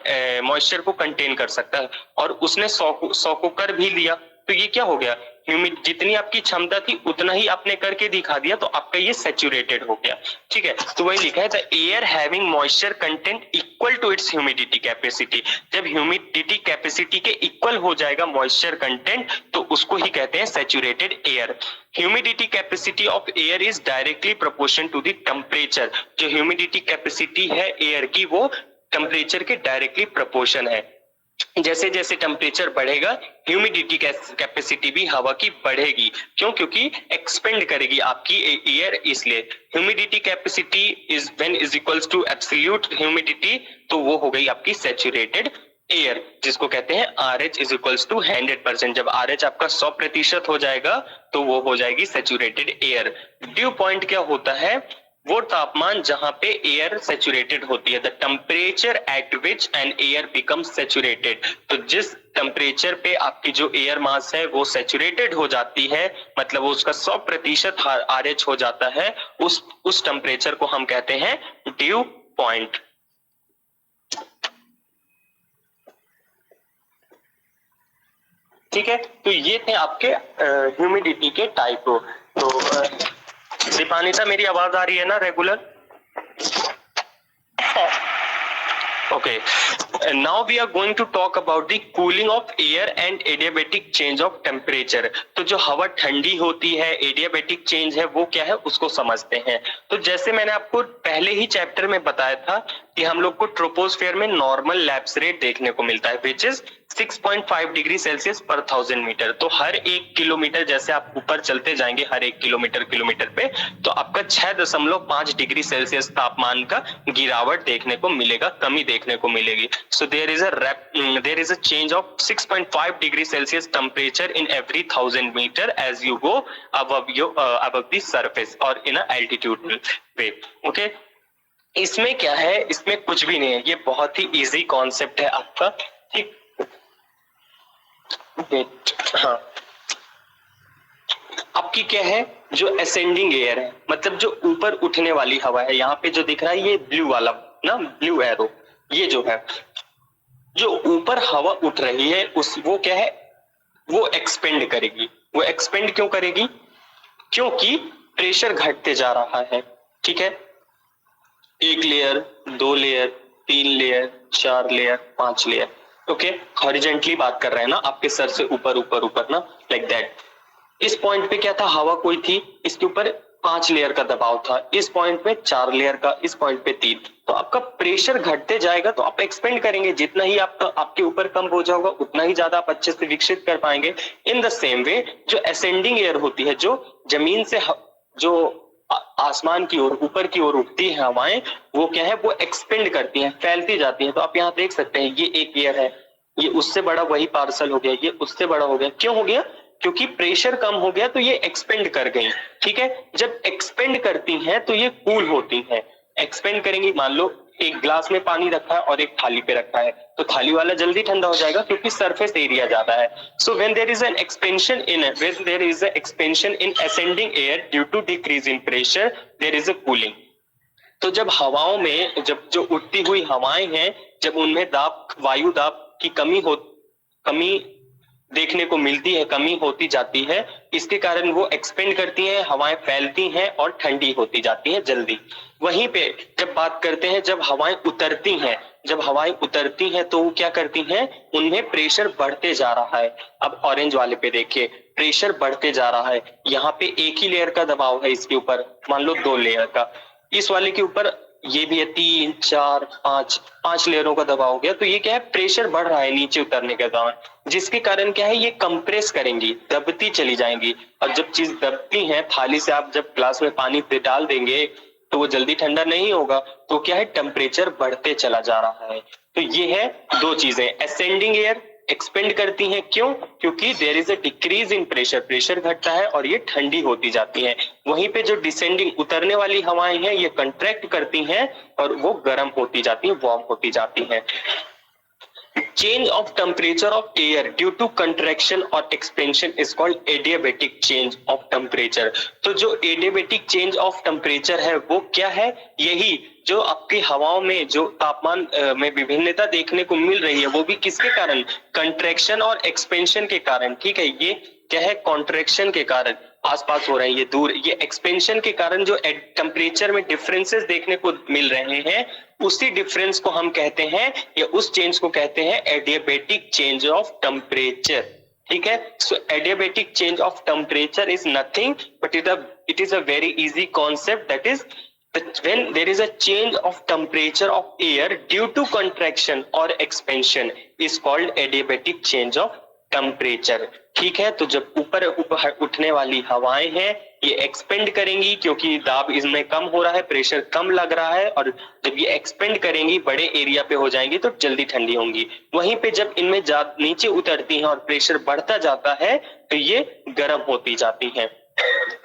मॉइस्चर को कंटेन कर सकता है, और उसने 100 को कर भी लिया, तो ये क्या हो गया? जितनी आपकी क्षमता थी उतना ही आपने करके दिखा दिया, तो आपका ये सैचुरेटेड हो गया, ठीक है। तो वही लिखा है the air having moisture content equal to its humidity capacity. जब ह्यूमिडिटी कैपेसिटी के इक्वल हो जाएगा मॉइस्चर कंटेंट, तो उसको ही कहते हैं saturated air. Humidity capacity of air is directly proportional to the temperature. जो ह्यूमिडिटी कैपेसिटी है एयर की, वो टेम्परेचर के डायरेक्टली प्रोपोर्शन है। जैसे जैसे टेम्परेचर बढ़ेगा ह्यूमिडिटी कैपेसिटी भी हवा की बढ़ेगी। क्यों? क्योंकि एक्सपेंड करेगी आपकी एयर, इसलिए humidity capacity is when is equals to absolute humidity, तो वो हो गई आपकी सैचुरेटेड एयर, जिसको कहते हैं RH इज इक्वल्स टू 100%। जब RH आपका 100% हो जाएगा तो वो हो जाएगी सैचुरेटेड एयर। ड्यू पॉइंट क्या होता है? वो तापमान जहां पे एयर सैचुरेटेड होती है, the temperature at which N air becomes saturated. तो जिस टेम्परेचर पे आपकी जो एयर मास है वो सैचुरेटेड हो जाती है, मतलब वो उसका 100% RH हो जाता है, उस टेम्परेचर को हम कहते हैं ड्यू पॉइंट। ठीक है, तो ये थे आपके ह्यूमिडिटी के टाइप। तो दीपानिता, मेरी आवाज आ रही है ना regular? Okay, now we are going to talk about the cooling of air and adiabatic change of temperature. तो जो हवा ठंडी होती है, एडियाबेटिक चेंज है, वो क्या है उसको समझते हैं। तो जैसे मैंने आपको पहले ही चैप्टर में बताया था कि हम लोग को ट्रोपोस्फेयर में नॉर्मल लैप्स रेट देखने को मिलता है, विच इज 6.5 डिग्री सेल्सियस पर 1000 मीटर। तो हर 1 किलोमीटर जैसे आप ऊपर चलते जाएंगे हर 1 किलोमीटर पे, तो आपका 6.5 डिग्री सेल्सियस तापमान का गिरावट देखने को मिलेगा, कमी देखने को मिलेगी। So there is a change of 6.5 degree Celsius temperature in every 1000 metre as you go above the surface और इन अ एल्टीट्यूडल वे। ओके, इसमें क्या है? इसमें कुछ भी नहीं है, ये बहुत ही इजी कॉन्सेप्ट है आपका, ठीक। हाँ, आपकी क्या है? जो असेंडिंग एयर है, मतलब जो ऊपर उठने वाली हवा है, यहाँ पे जो दिख रहा है ये ब्लू वाला ना, ब्लू एरो, ये जो है जो ऊपर हवा उठ रही है वो क्या है? वो एक्सपेंड करेगी। वो एक्सपेंड क्यों करेगी? क्योंकि प्रेशर घटते जा रहा है, ठीक है। 1 layer, 2 layer, 3 layer, 4 layer, 5 layer, okay. Horizontally बात कर रहे हैं ना, आपके सर से ऊपर ऊपर ऊपर ना, लाइक दैट। इस पॉइंट पे क्या था? हवा कोई थी, इसके ऊपर 5 लेयर का दबाव था, इस पॉइंट पे 4 लेयर का, इस पॉइंट पे 3। तो आपका प्रेशर घटते जाएगा तो आप एक्सपेंड करेंगे, जितना ही आपके ऊपर कम हो जाएगा उतना ही ज्यादा आप अच्छे से विकसित कर पाएंगे। इन द सेम वे जो असेंडिंग एयर होती है, जो जमीन से जो आसमान की ओर, ऊपर की ओर उठती है हवाएं, वो क्या है? वो एक्सपेंड करती हैं, फैलती जाती हैं। तो आप यहाँ देख सकते हैं, ये एक एयर है, ये उससे बड़ा वही पार्सल हो गया, ये उससे बड़ा हो गया। क्यों हो गया? क्योंकि प्रेशर कम हो गया तो ये एक्सपेंड कर गई, ठीक है। जब एक्सपेंड करती हैं तो ये कूल होती हैं। एक्सपेंड करेंगी, मान लो एक ग्लास में पानी रखा है और एक थाली पे रखा है, तो थाली वाला जल्दी ठंडा हो जाएगा क्योंकि सरफेस एरिया ज्यादा है। So when there is an expansion in ascending air due to decrease in pressure, there is a cooling. तो जब हवाओं में, जब जो उठती हुई हवाएं हैं, जब उनमें वायु दाब की कमी देखने को मिलती है, कमी होती जाती है, इसके कारण वो एक्सपेंड करती हैं, हवाएं फैलती हैं और ठंडी होती जाती हैं जल्दी। वहीं पे जब बात करते हैं, जब हवाएं उतरती हैं तो वो क्या करती हैं? उनमें प्रेशर बढ़ते जा रहा है। अब ऑरेंज वाले पे देखिए, प्रेशर बढ़ते जा रहा है। यहाँ पे एक ही लेयर का दबाव है, इसके ऊपर मान लो 2 लेयर का, इस वाले के ऊपर ये भी है 3 4 5 लेयरों का दबाव हो गया। तो ये क्या है, प्रेशर बढ़ रहा है नीचे उतरने के दौरान, जिसके कारण क्या है, ये कंप्रेस करेंगी, दबती चली जाएंगी। और जब चीज दबती है, थाली से आप जब ग्लास में पानी डाल देंगे तो वो जल्दी ठंडा नहीं होगा, तो क्या है, टेम्परेचर बढ़ते चला जा रहा है। तो ये है दो चीजें, असेंडिंग एयर एक्सपेंड करती हैं, क्यों, क्योंकि there is a decrease in pressure, pressure घटता है और ये ठंडी होती जाती हैं। वहीं पे जो डिसेंडिंग उतरने वाली हवाएं हैं, ये कंट्रैक्ट करती हैं और वो गर्म होती जाती हैं, वार्म होती जाती हैं। Change of temperature of air due to contraction or expansion is called adiabatic change of temperature। तो जो adiabatic change of temperature है वो क्या है, यही जो आपकी हवाओं में जो तापमान में विभिन्नता देखने को मिल रही है, वो भी किसके कारण, कंट्रैक्शन और एक्सपेंशन के कारण। ठीक है, ये क्या है, कॉन्ट्रैक्शन के कारण आसपास हो रहे हैं, ये दूर, ये एक्सपेंशन के कारण जो टेम्परेचर में डिफरेंसेस देखने को मिल रहे हैं, उसी डिफरेंस को हम कहते हैं, या उस चेंज को कहते हैं एडियाबेटिक चेंज ऑफ टेम्परेचर। ठीक है, so adiabatic change of temperature is nothing but it is a very easy concept, that is when there is a change of temperature of air due to contraction or expansion is called adiabatic change of temperature। ठीक है, तो जब ऊपर उठने वाली हवाएं हैं, ये एक्सपेंड करेंगी क्योंकि दाब इसमें कम हो रहा है, प्रेशर कम लग रहा है, और जब ये एक्सपेंड करेंगी, बड़े एरिया पे हो जाएंगी, तो जल्दी ठंडी होंगी। वहीं पे जब इनमें नीचे उतरती हैं और प्रेशर बढ़ता जाता है, तो ये गर्म होती जाती हैं।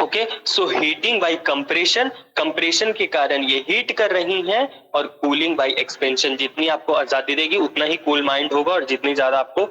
ओके, सो हीटिंग बाय कंप्रेशन, कंप्रेशन के कारण ये हीट कर रही हैं, और कूलिंग बाय एक्सपेंशन, जितनी आपको आजादी देगी उतना ही कूल माइंड होगा, और जितनी ज्यादा आपको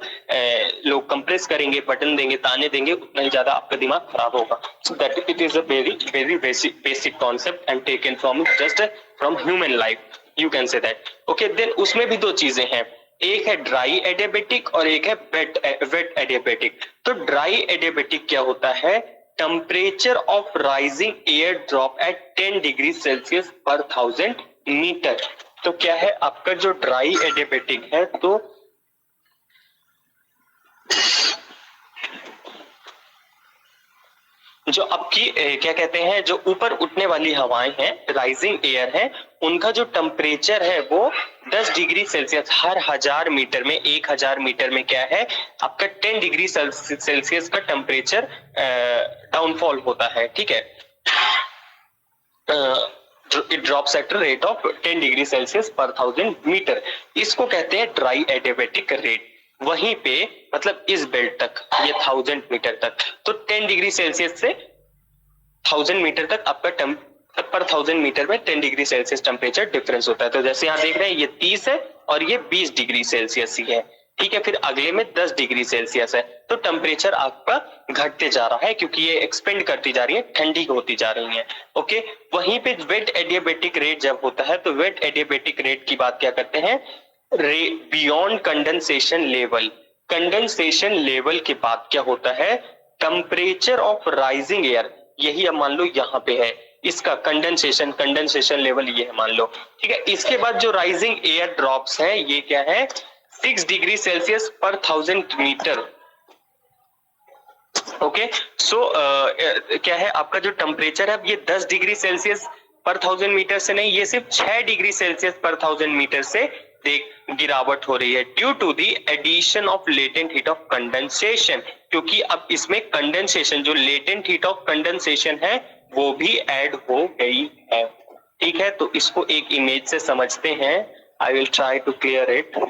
लोग कंप्रेस करेंगे, बटन देंगे, ताने देंगे, उतना ही ज्यादा आपका दिमाग खराब होगा। So that it is a very very basic concept and taken from just from human life, you can say that. Okay, then उसमें भी दो चीजें हैं, एक है ड्राई एडियाबेटिक और एक है वेट एडियाबेटिक। तो ड्राई एडियाबेटिक क्या होता है, temperature of rising air drop eight 10 degree Celsius पर 1000 मीटर। तो क्या है आपका जो ड्राई एडियाबेटिक है, तो जो आपकी क्या कहते हैं, जो ऊपर उठने वाली हवाएं हैं, राइजिंग एयर है, उनका जो टेम्परेचर है वो 10 डिग्री सेल्सियस हर 1000 मीटर में, 1000 मीटर में क्या है आपका 10 डिग्री सेल्सियस का टेम्परेचर डाउनफॉल होता है। ठीक है, it drops at rate of 10 degree Celsius पर 1000 मीटर। इसको कहते हैं ड्राई एडियाबेटिक रेट। वहीं पे मतलब इस बेल्ट तक, ये 1000 मीटर तक, तो 10 डिग्री सेल्सियस से 1000 मीटर तक आपका पर 1000 मीटर में 10 डिग्री सेल्सियस टेम्परेचर डिफरेंस होता है। तो जैसे यहाँ देख रहे हैं, ये 30 है और ये 20 डिग्री सेल्सियस ही है। ठीक है, फिर अगले में 10 डिग्री सेल्सियस है, तो टेम्परेचर आपका घटते जा रहा है, क्योंकि ये एक्सपेंड करती जा रही है, ठंडी होती जा रही है। ओके, वहीं पे वेट एडियाबेटिक रेट जब होता है, तो वेट एडियाबेटिक रेट की बात क्या करते हैं, beyond condensation level. Condensation level के बाद क्या होता है, टेम्परेचर ऑफ राइजिंग एयर, यही अब मान लो यहाँ पे है, इसका कंडेंसेशन लेवल ये है मान लो। ठीक है, इसके बाद जो राइजिंग एयर ड्रॉप्स है, ये क्या है 6 डिग्री सेल्सियस पर 1000 मीटर। ओके, सो क्या है आपका जो टेम्परेचर है, ये 10 डिग्री सेल्सियस पर 1000 मीटर से नहीं, ये सिर्फ 6 डिग्री सेल्सियस पर 1000 मीटर से गिरावट हो रही है, due to the addition of latent heat of condensation. क्योंकि अब इसमें कंडेंसेशन, जो लेटेंट हीट ऑफ कंडेंसेशन है, वो भी ऐड हो गई है। ठीक है, तो इसको एक इमेज से समझते हैं। I will try to clear it.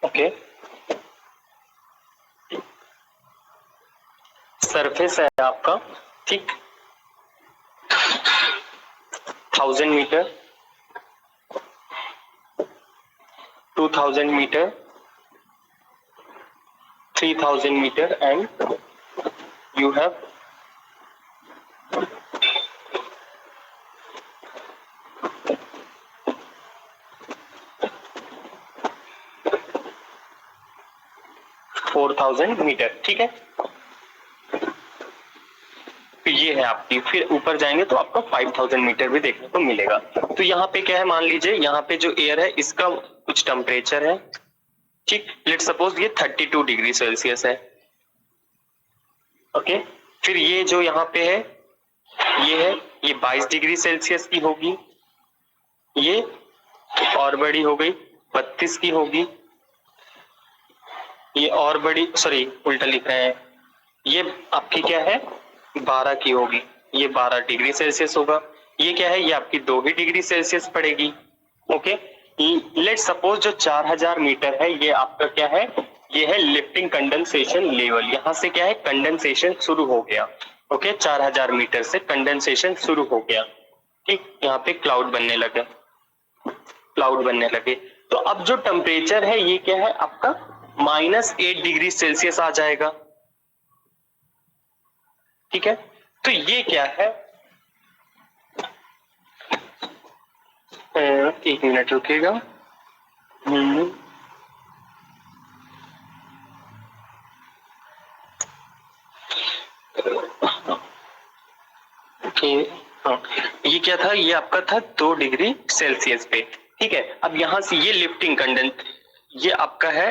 Okay, surface है आपका, ठीक, 1000 metre, 2000 metre, 3000 metre, and you have 4000 metre. ठीक है, ये ये है आपकी, फिर ऊपर जाएंगे तो आपको 5000 मीटर भी देखने को मिलेगा। तो यहाँ पे क्या है, मान लीजिए यहाँ पे जो एयर है इसका कुछ टेम्परेचर है, ठीक, लेट सपोज ये 32 डिग्री सेल्सियस है, ओके। फिर ये जो यहाँ पे है ये है, ये 22 डिग्री सेल्सियस की होगी, ये और बड़ी हो गई 32 की होगी, ये और बड़ी, सॉरी उल्टा लिख रहे हैं, ये आपकी क्या है 12 की होगी, ये 12 डिग्री सेल्सियस होगा। ये क्या है, ये आपकी 2 ही डिग्री सेल्सियस पड़ेगी, ओके। लेट सपोज जो 4000 मीटर है ये आपका क्या है, ये है लिफ्टिंग कंडेंसेशन लेवल। यहाँ से क्या है, कंडेंसेशन शुरू हो गया, ओके। 4000 मीटर से कंडेंसेशन शुरू हो गया, ठीक। यहाँ पे क्लाउड बनने लगे, क्लाउड बनने लगे। तो अब जो टेम्परेचर है ये क्या है आपका -8 डिग्री सेल्सियस आ जाएगा, ठीक है। तो ये क्या है, 1 मिनट रुकिएगा। हाँ, ये क्या था, ये आपका था 2 डिग्री सेल्सियस पे, ठीक है। अब यहां से ये लिफ्टिंग कंडेंस, ये आपका है,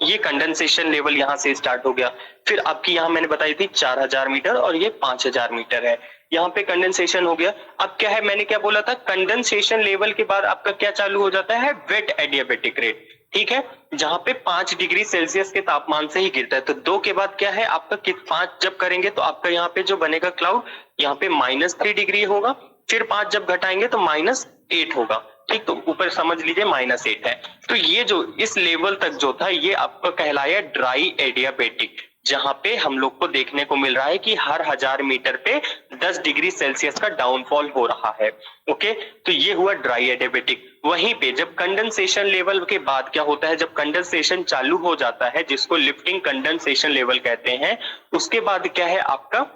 ये कंडेंसेशन लेवल यहां से स्टार्ट हो गया। फिर आपकी यहाँ मैंने बताई थी 4000 मीटर और ये 5000 मीटर है, यहाँ पे कंडेंसेशन हो गया। अब क्या है, मैंने क्या बोला था, कंडेंसेशन लेवल के बाद आपका क्या चालू हो जाता है, वेट एडियाबेटिक रेट, ठीक है, जहां पे 5 डिग्री सेल्सियस के तापमान से ही गिरता है। तो 2 के बाद क्या है आपका, 5 जब करेंगे तो आपका यहाँ पे जो बनेगा क्लाउड, यहाँ पे -3 डिग्री होगा, फिर 5 जब घटाएंगे तो -8 होगा, ठीक। तो ऊपर समझ लीजिए -8 है। तो ये जो इस लेवल तक जो था ये आपका कहलाया ड्राई एडियाबेटिक, जहां पे हम लोग को देखने को मिल रहा है कि हर 1000 मीटर पे 10 डिग्री सेल्सियस का डाउनफॉल हो रहा है, ओके। तो ये हुआ ड्राई एडियाबेटिक। वहीं पे जब कंडेंसेशन लेवल के बाद क्या होता है, जब कंडेंसेशन चालू हो जाता है जिसको लिफ्टिंग कंडेंसेशन लेवल कहते हैं, उसके बाद क्या है आपका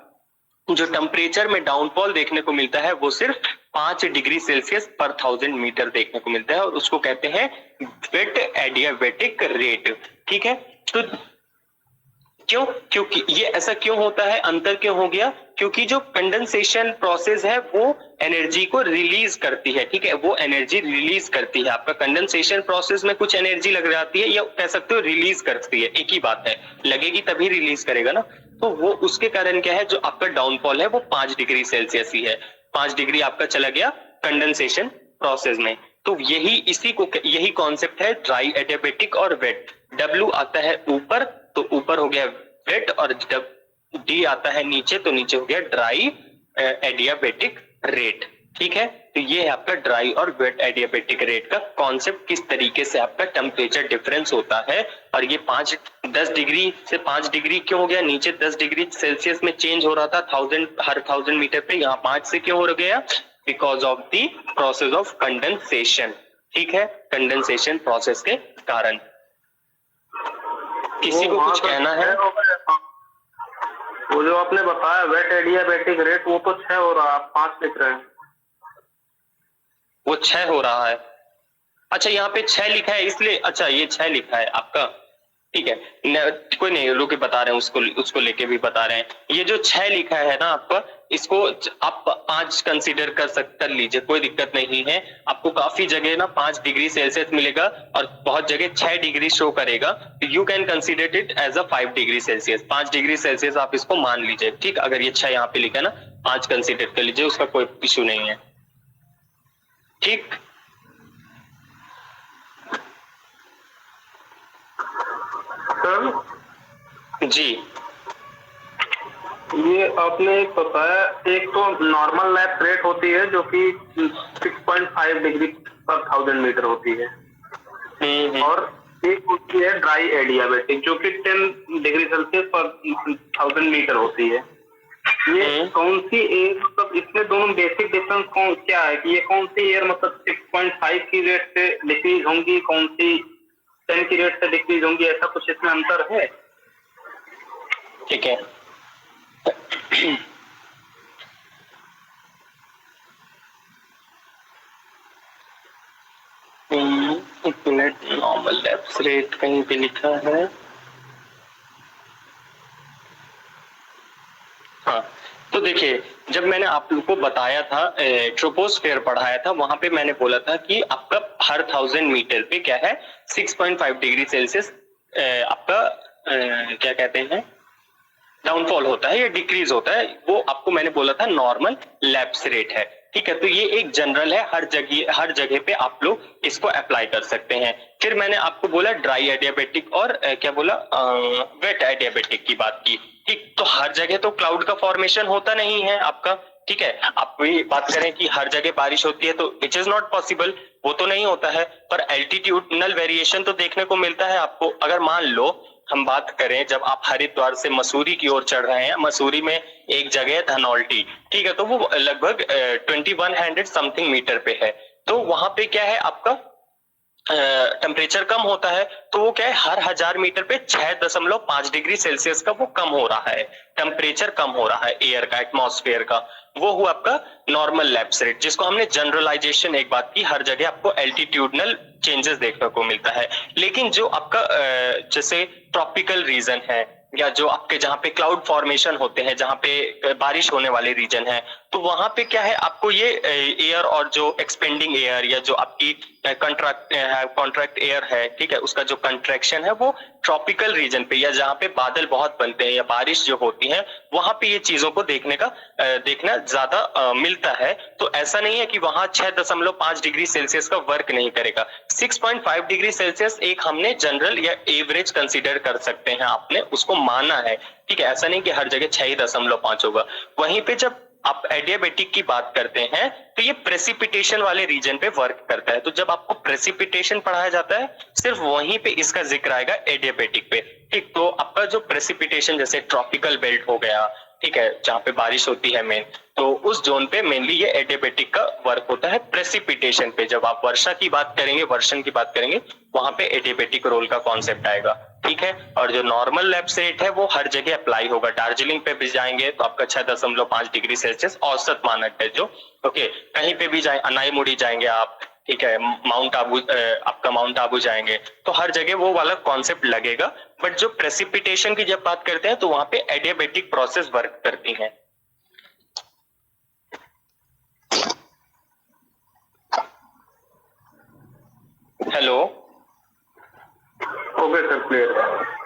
जो टेम्परेचर में डाउनफॉल देखने को मिलता है वो सिर्फ 5 डिग्री सेल्सियस पर 1000 मीटर देखने को मिलता है, और उसको कहते हैं वेट एडियाबेटिक रेट, ठीक है। तो क्यों, क्योंकि ये ऐसा क्यों होता है, अंतर क्यों हो गया, क्योंकि जो कंडेंसेशन प्रोसेस है वो एनर्जी को रिलीज करती है, ठीक है, वो एनर्जी रिलीज करती है। आपका कंडेंसेशन प्रोसेस में कुछ एनर्जी लग जाती है, या कह सकते हो रिलीज करती है, एक ही बात है, लगेगी तभी रिलीज करेगा ना। तो वो उसके कारण क्या है, जो आपका डाउनफॉल है वो 5 डिग्री सेल्सियस ही है, 5 डिग्री आपका चला गया कंडेंसेशन प्रोसेस में। तो यही कॉन्सेप्ट है ड्राई एडियाबेटिक और वेट। W आता है ऊपर, तो ऊपर हो गया वेट, और D आता है नीचे, तो नीचे हो गया ड्राई एडियाबेटिक रेट, ठीक है। तो ये है आपका ड्राई और वेट एडियाबेटिक रेट का कॉन्सेप्ट, किस तरीके से आपका टेम्परेचर डिफरेंस होता है। और ये 10 डिग्री से 5 डिग्री क्यों हो गया, नीचे 10 डिग्री सेल्सियस में चेंज हो रहा था हर 1000 मीटर पे, यहाँ 5 से क्यों हो गया, because of the process of condensation, ठीक है, कंडेंसेशन प्रोसेस के कारण। किसी को कुछ कहना है? वो जो आपने बताया वेट एडियाबेटिक रेट, वो तो 6 हो रहा है, आप 5 लिख रहे हैं। वो 6 हो रहा है, अच्छा यहाँ पे 6 लिखा है इसलिए, अच्छा ये 6 लिखा है आपका, ठीक है, कोई नहीं, रुके बता रहे हैं, उसको लेके भी बता रहे हैं। ये जो 6 लिखा है ना आपका, इसको आप 5 कंसीडर कर लीजिए, कोई दिक्कत नहीं है। आपको काफी जगह ना 5 डिग्री सेल्सियस मिलेगा और बहुत जगह 6 डिग्री शो करेगा, you can consider it as a 5 degree Celsius, 5 degree Celsius आप इसको मान लीजिए, ठीक। अगर ये 6 यहाँ पे लिखा है ना, 5 कंसीडर कर लीजिए, उसका कोई इश्यू नहीं है, ठीक। जी, ये आपने एक बताया, एक तो नॉर्मल लैप रेट होती है जो कि 6.5 डिग्री पर 1000 मीटर होती है, और एक होती है ड्राई एडियाबेटिक जो कि 10 डिग्री सेल्सियस पर 1000 मीटर होती है। ये कौन सी एयर, मतलब इसमें दोनों बेसिक डिफरेंस क्या है कि ये कौन सी एयर मतलब 6.5 की रेट से डिक्रीज होंगी, कौन सी 10 की रेट से डिक्रीज होंगी, ऐसा कुछ इसमें अंतर है? ठीक है, एक मिनट, नॉर्मल लैप्स रेट कहीं पे लिखा है, हाँ, तो देखिए, जब मैंने आप लोग को बताया था, ट्रोपोस्फेयर पढ़ाया था, वहां पे मैंने बोला था कि आपका हर 1000 मीटर पे क्या है 6.5 डिग्री सेल्सियस आपका क्या कहते हैं डाउनफॉल होता है या डिक्रीज होता है, वो आपको मैंने बोला था नॉर्मल लैप्स रेट है। ठीक है, तो ये एक जनरल है, हर जगह पे आप लोग इसको अप्लाई कर सकते हैं। फिर मैंने आपको बोला ड्राई एडियाबेटिक और क्या बोला वेट एडियाबेटिक की बात की। ठीक, तो हर जगह तो क्लाउड का फॉर्मेशन होता नहीं है आपका। ठीक है, आप भी बात करें कि हर जगह बारिश होती है तो इट इज नॉट पॉसिबल, वो तो नहीं होता है, पर एल्टीट्यूडनल वेरिएशन तो देखने को मिलता है आपको। अगर मान लो हम बात करें, जब आप हरिद्वार से मसूरी की ओर चढ़ रहे हैं, मसूरी में एक जगह है धनौल्टी, ठीक है, तो वो लगभग 2100 समथिंग मीटर पे है। तो वहां पे क्या है आपका टेम्परेचर कम होता है, तो वो क्या है हर 1000 मीटर पे 6.5 डिग्री सेल्सियस का वो कम हो रहा है, टेम्परेचर कम हो रहा है एयर का, एटमॉस्फेयर का। वो हुआ आपका नॉर्मल लैप्स रेट, जिसको हमने जनरलाइजेशन एक बात की, हर जगह आपको एल्टीट्यूडनल चेंजेस देखने को मिलता है। लेकिन जो आपका जैसे ट्रॉपिकल रीजन है या जो आपके जहाँ पे क्लाउड फॉर्मेशन होते हैं, जहाँ पे बारिश होने वाले रीजन है, तो वहां पे क्या है आपको ये एयर और जो एक्सपेंडिंग एयर या जो आपकी कॉन्ट्रैक्ट एयर है, ठीक है, उसका जो कंट्रैक्शन है वो ट्रॉपिकल रीजन पे या जहाँ पे बादल बहुत बनते हैं या बारिश जो होती है, वहां पे ये चीजों को देखना ज्यादा मिलता है। तो ऐसा नहीं है कि वहां 6.5 डिग्री सेल्सियस का वर्क नहीं करेगा। 6.5 डिग्री सेल्सियस एक हमने जनरल या एवरेज कंसीडर कर सकते हैं, आपने उसको माना है। ठीक है, ऐसा नहीं कि हर जगह 6.5 होगा। वहीं पे जब आप एडियाबेटिक की बात करते हैं तो ये प्रेसिपिटेशन वाले रीजन पे वर्क करता है। तो जब आपको प्रेसिपिटेशन पढ़ाया जाता है सिर्फ वहीं पे इसका जिक्र आएगा एडियाबेटिक पे। ठीक, तो आपका जो प्रेसिपिटेशन जैसे ट्रॉपिकल बेल्ट हो गया, ठीक है, जहाँ पे बारिश होती है मेन, तो उस जोन पे मेनली ये एडियाबेटिक का वर्क होता है। प्रेसिपिटेशन पे जब आप वर्षा की बात करेंगे, वर्षण की बात करेंगे, वहां पे एडियाबेटिक रोल का कॉन्सेप्ट आएगा। ठीक है, और जो नॉर्मल लैप्स रेट है वो हर जगह अप्लाई होगा। दार्जिलिंग पे भी जाएंगे तो आपका 6.5 डिग्री सेल्सियस औसत मानक है जो, ओके, कहीं पे भी जाए, अनाईमुड़ी जाएंगे आप, ठीक है, माउंट आबू, आपका माउंट आबू जाएंगे, तो हर जगह वो वाला कॉन्सेप्ट लगेगा। बट जो प्रेसिपिटेशन की जब बात करते हैं तो वहां पे एडियाबेटिक प्रोसेस वर्क करती है। Hello, okay sir, clear.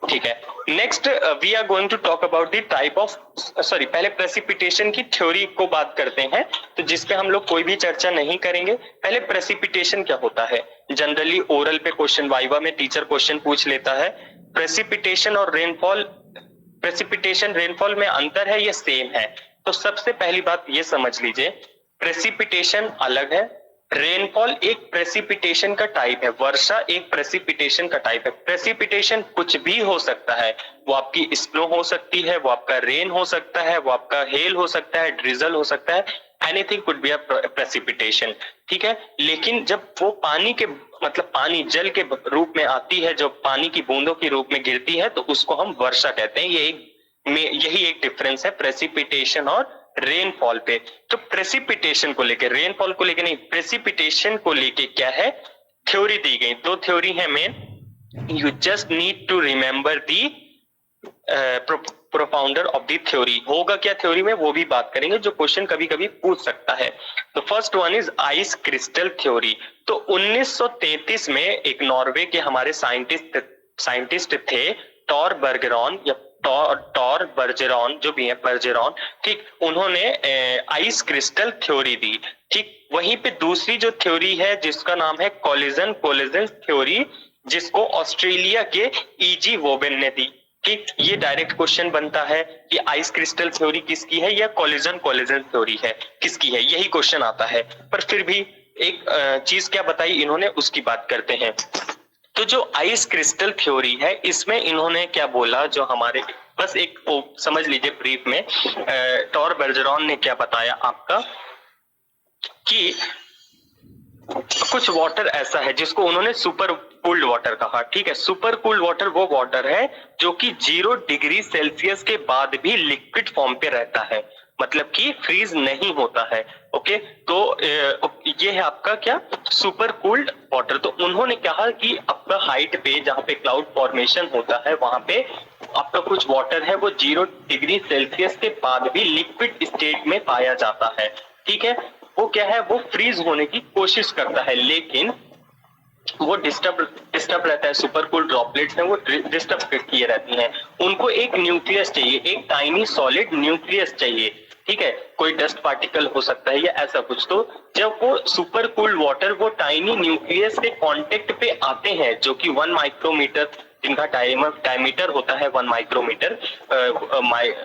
ठीक है, next we are going to talk about the type of, sorry, पहले प्रेसिपिटेशन की थ्योरी को बात करते हैं, तो जिसपे हम लोग कोई भी चर्चा नहीं करेंगे। पहले प्रेसिपिटेशन क्या होता है, जनरली ओरल पे क्वेश्चन, वाइवा में टीचर क्वेश्चन पूछ लेता है, प्रेसिपिटेशन और रेनफॉल, प्रेसिपिटेशन रेनफॉल में अंतर है या सेम है? तो सबसे पहली बात ये समझ लीजिए, प्रेसिपिटेशन अलग है, रेनफॉल एक प्रेसिपिटेशन का टाइप है, वर्षा एक प्रेसिपिटेशन का टाइप है। प्रेसिपिटेशन कुछ भी हो सकता है, वो आपकी स्नो हो सकती है, वो आपका रेन हो सकता है, वो आपका हेल हो सकता है, ड्रिजल हो सकता है, anything could be a precipitation. ठीक है, लेकिन जब वो पानी के मतलब पानी जल के रूप में आती है, जो पानी की बूंदों के रूप में गिरती है, तो उसको हम वर्षा कहते हैं। यही एक डिफरेंस है प्रेसिपिटेशन और रेनफॉल पे। तो प्रेसिपिटेशन को लेके, रेनफॉल को लेके नहीं, प्रेसिपिटेशन को लेके क्या है, थ्योरी दी गई। दो थ्योरी है main, you just need to remember the propounder of the theory. होगा क्या थ्योरी में, वो भी बात करेंगे, जो क्वेश्चन कभी कभी पूछ सकता है। तो first one is ice crystal theory. तो 1933 में एक नॉर्वे के हमारे साइंटिस्ट थे, टॉर बर्गेरॉन या टॉर बर्जेरॉन, जो भी है बर्जेरॉन, ठीक, उन्होंने आइस क्रिस्टल थ्योरी दी। ठीक, वहीं पे दूसरी जो थ्योरी है जिसका नाम है कोलिजन थ्योरी, जिसको ऑस्ट्रेलिया के ईजी वोबेन ने दी। ठीक, ये डायरेक्ट क्वेश्चन बनता है कि आइस क्रिस्टल थ्योरी किसकी है या कोलिजन थ्योरी है किसकी है, यही क्वेश्चन आता है। पर फिर भी एक चीज क्या बताई इन्होंने, उसकी बात करते हैं। तो जो आइस क्रिस्टल थ्योरी है, इसमें इन्होंने क्या बोला, जो हमारे, बस एक समझ लीजिए ब्रीफ में, टॉर बर्जेरॉन ने क्या बताया आपका कि कुछ वाटर ऐसा है जिसको उन्होंने सुपर कूल्ड वाटर कहा। ठीक है, सुपर कूल्ड वाटर वो वाटर है जो कि 0 डिग्री सेल्सियस के बाद भी लिक्विड फॉर्म पे रहता है। मतलब कि फ्रीज नहीं होता है। ओके, तो ये है आपका क्या, सुपर कूल्ड वाटर। तो उन्होंने कहा कि आपका हाइट पे जहाँ पे क्लाउड फॉर्मेशन होता है वहां पे आपका कुछ वाटर है वो 0 डिग्री सेल्सियस के बाद भी लिक्विड स्टेट में पाया जाता है। ठीक है, वो क्या है, वो फ्रीज होने की कोशिश करता है लेकिन वो डिस्टर्ब रहता है। सुपर कूल ड्रॉपलेट्स हैं वो डिस्टर्ब किए रहती हैं, उनको एक न्यूक्लियस चाहिए, एक टाइनी सॉलिड न्यूक्लियस चाहिए। ठीक है, कोई डस्ट पार्टिकल हो सकता है या ऐसा कुछ। तो जब वो सुपर कूल्ड वाटर वो टाइनी न्यूक्लियस के कांटेक्ट पे आते हैं जो कि 1 माइक्रोमीटर, जिनका डायमीटर होता है 1 माइक्रोमीटर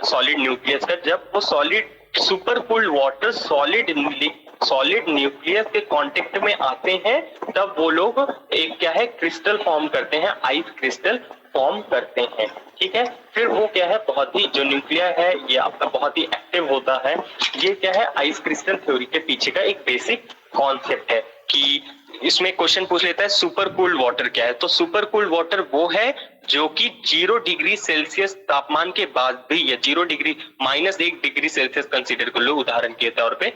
सॉलिड न्यूक्लियस का, जब वो solid super cooled water solid nucleus के कांटेक्ट में आते हैं तब वो लोग एक क्या है, क्रिस्टल फॉर्म करते हैं, आइस क्रिस्टल फॉर्म करते हैं। ठीक है, फिर वो क्या है, बहुत ही जो न्यूक्लियर है ये आपका बहुत ही एक्टिव होता है। ये क्या है, आइस क्रिस्टल थ्योरी के पीछे का एक बेसिक कॉन्सेप्ट है कि इसमें क्वेश्चन पूछ लेता है सुपर कूल्ड वाटर क्या है। तो सुपर कूल्ड वाटर वो है जो कि 0 डिग्री सेल्सियस तापमान के बाद भी, या 0 डिग्री -1 डिग्री सेल्सियस कंसीडर कर लो उदाहरण के तौर पे,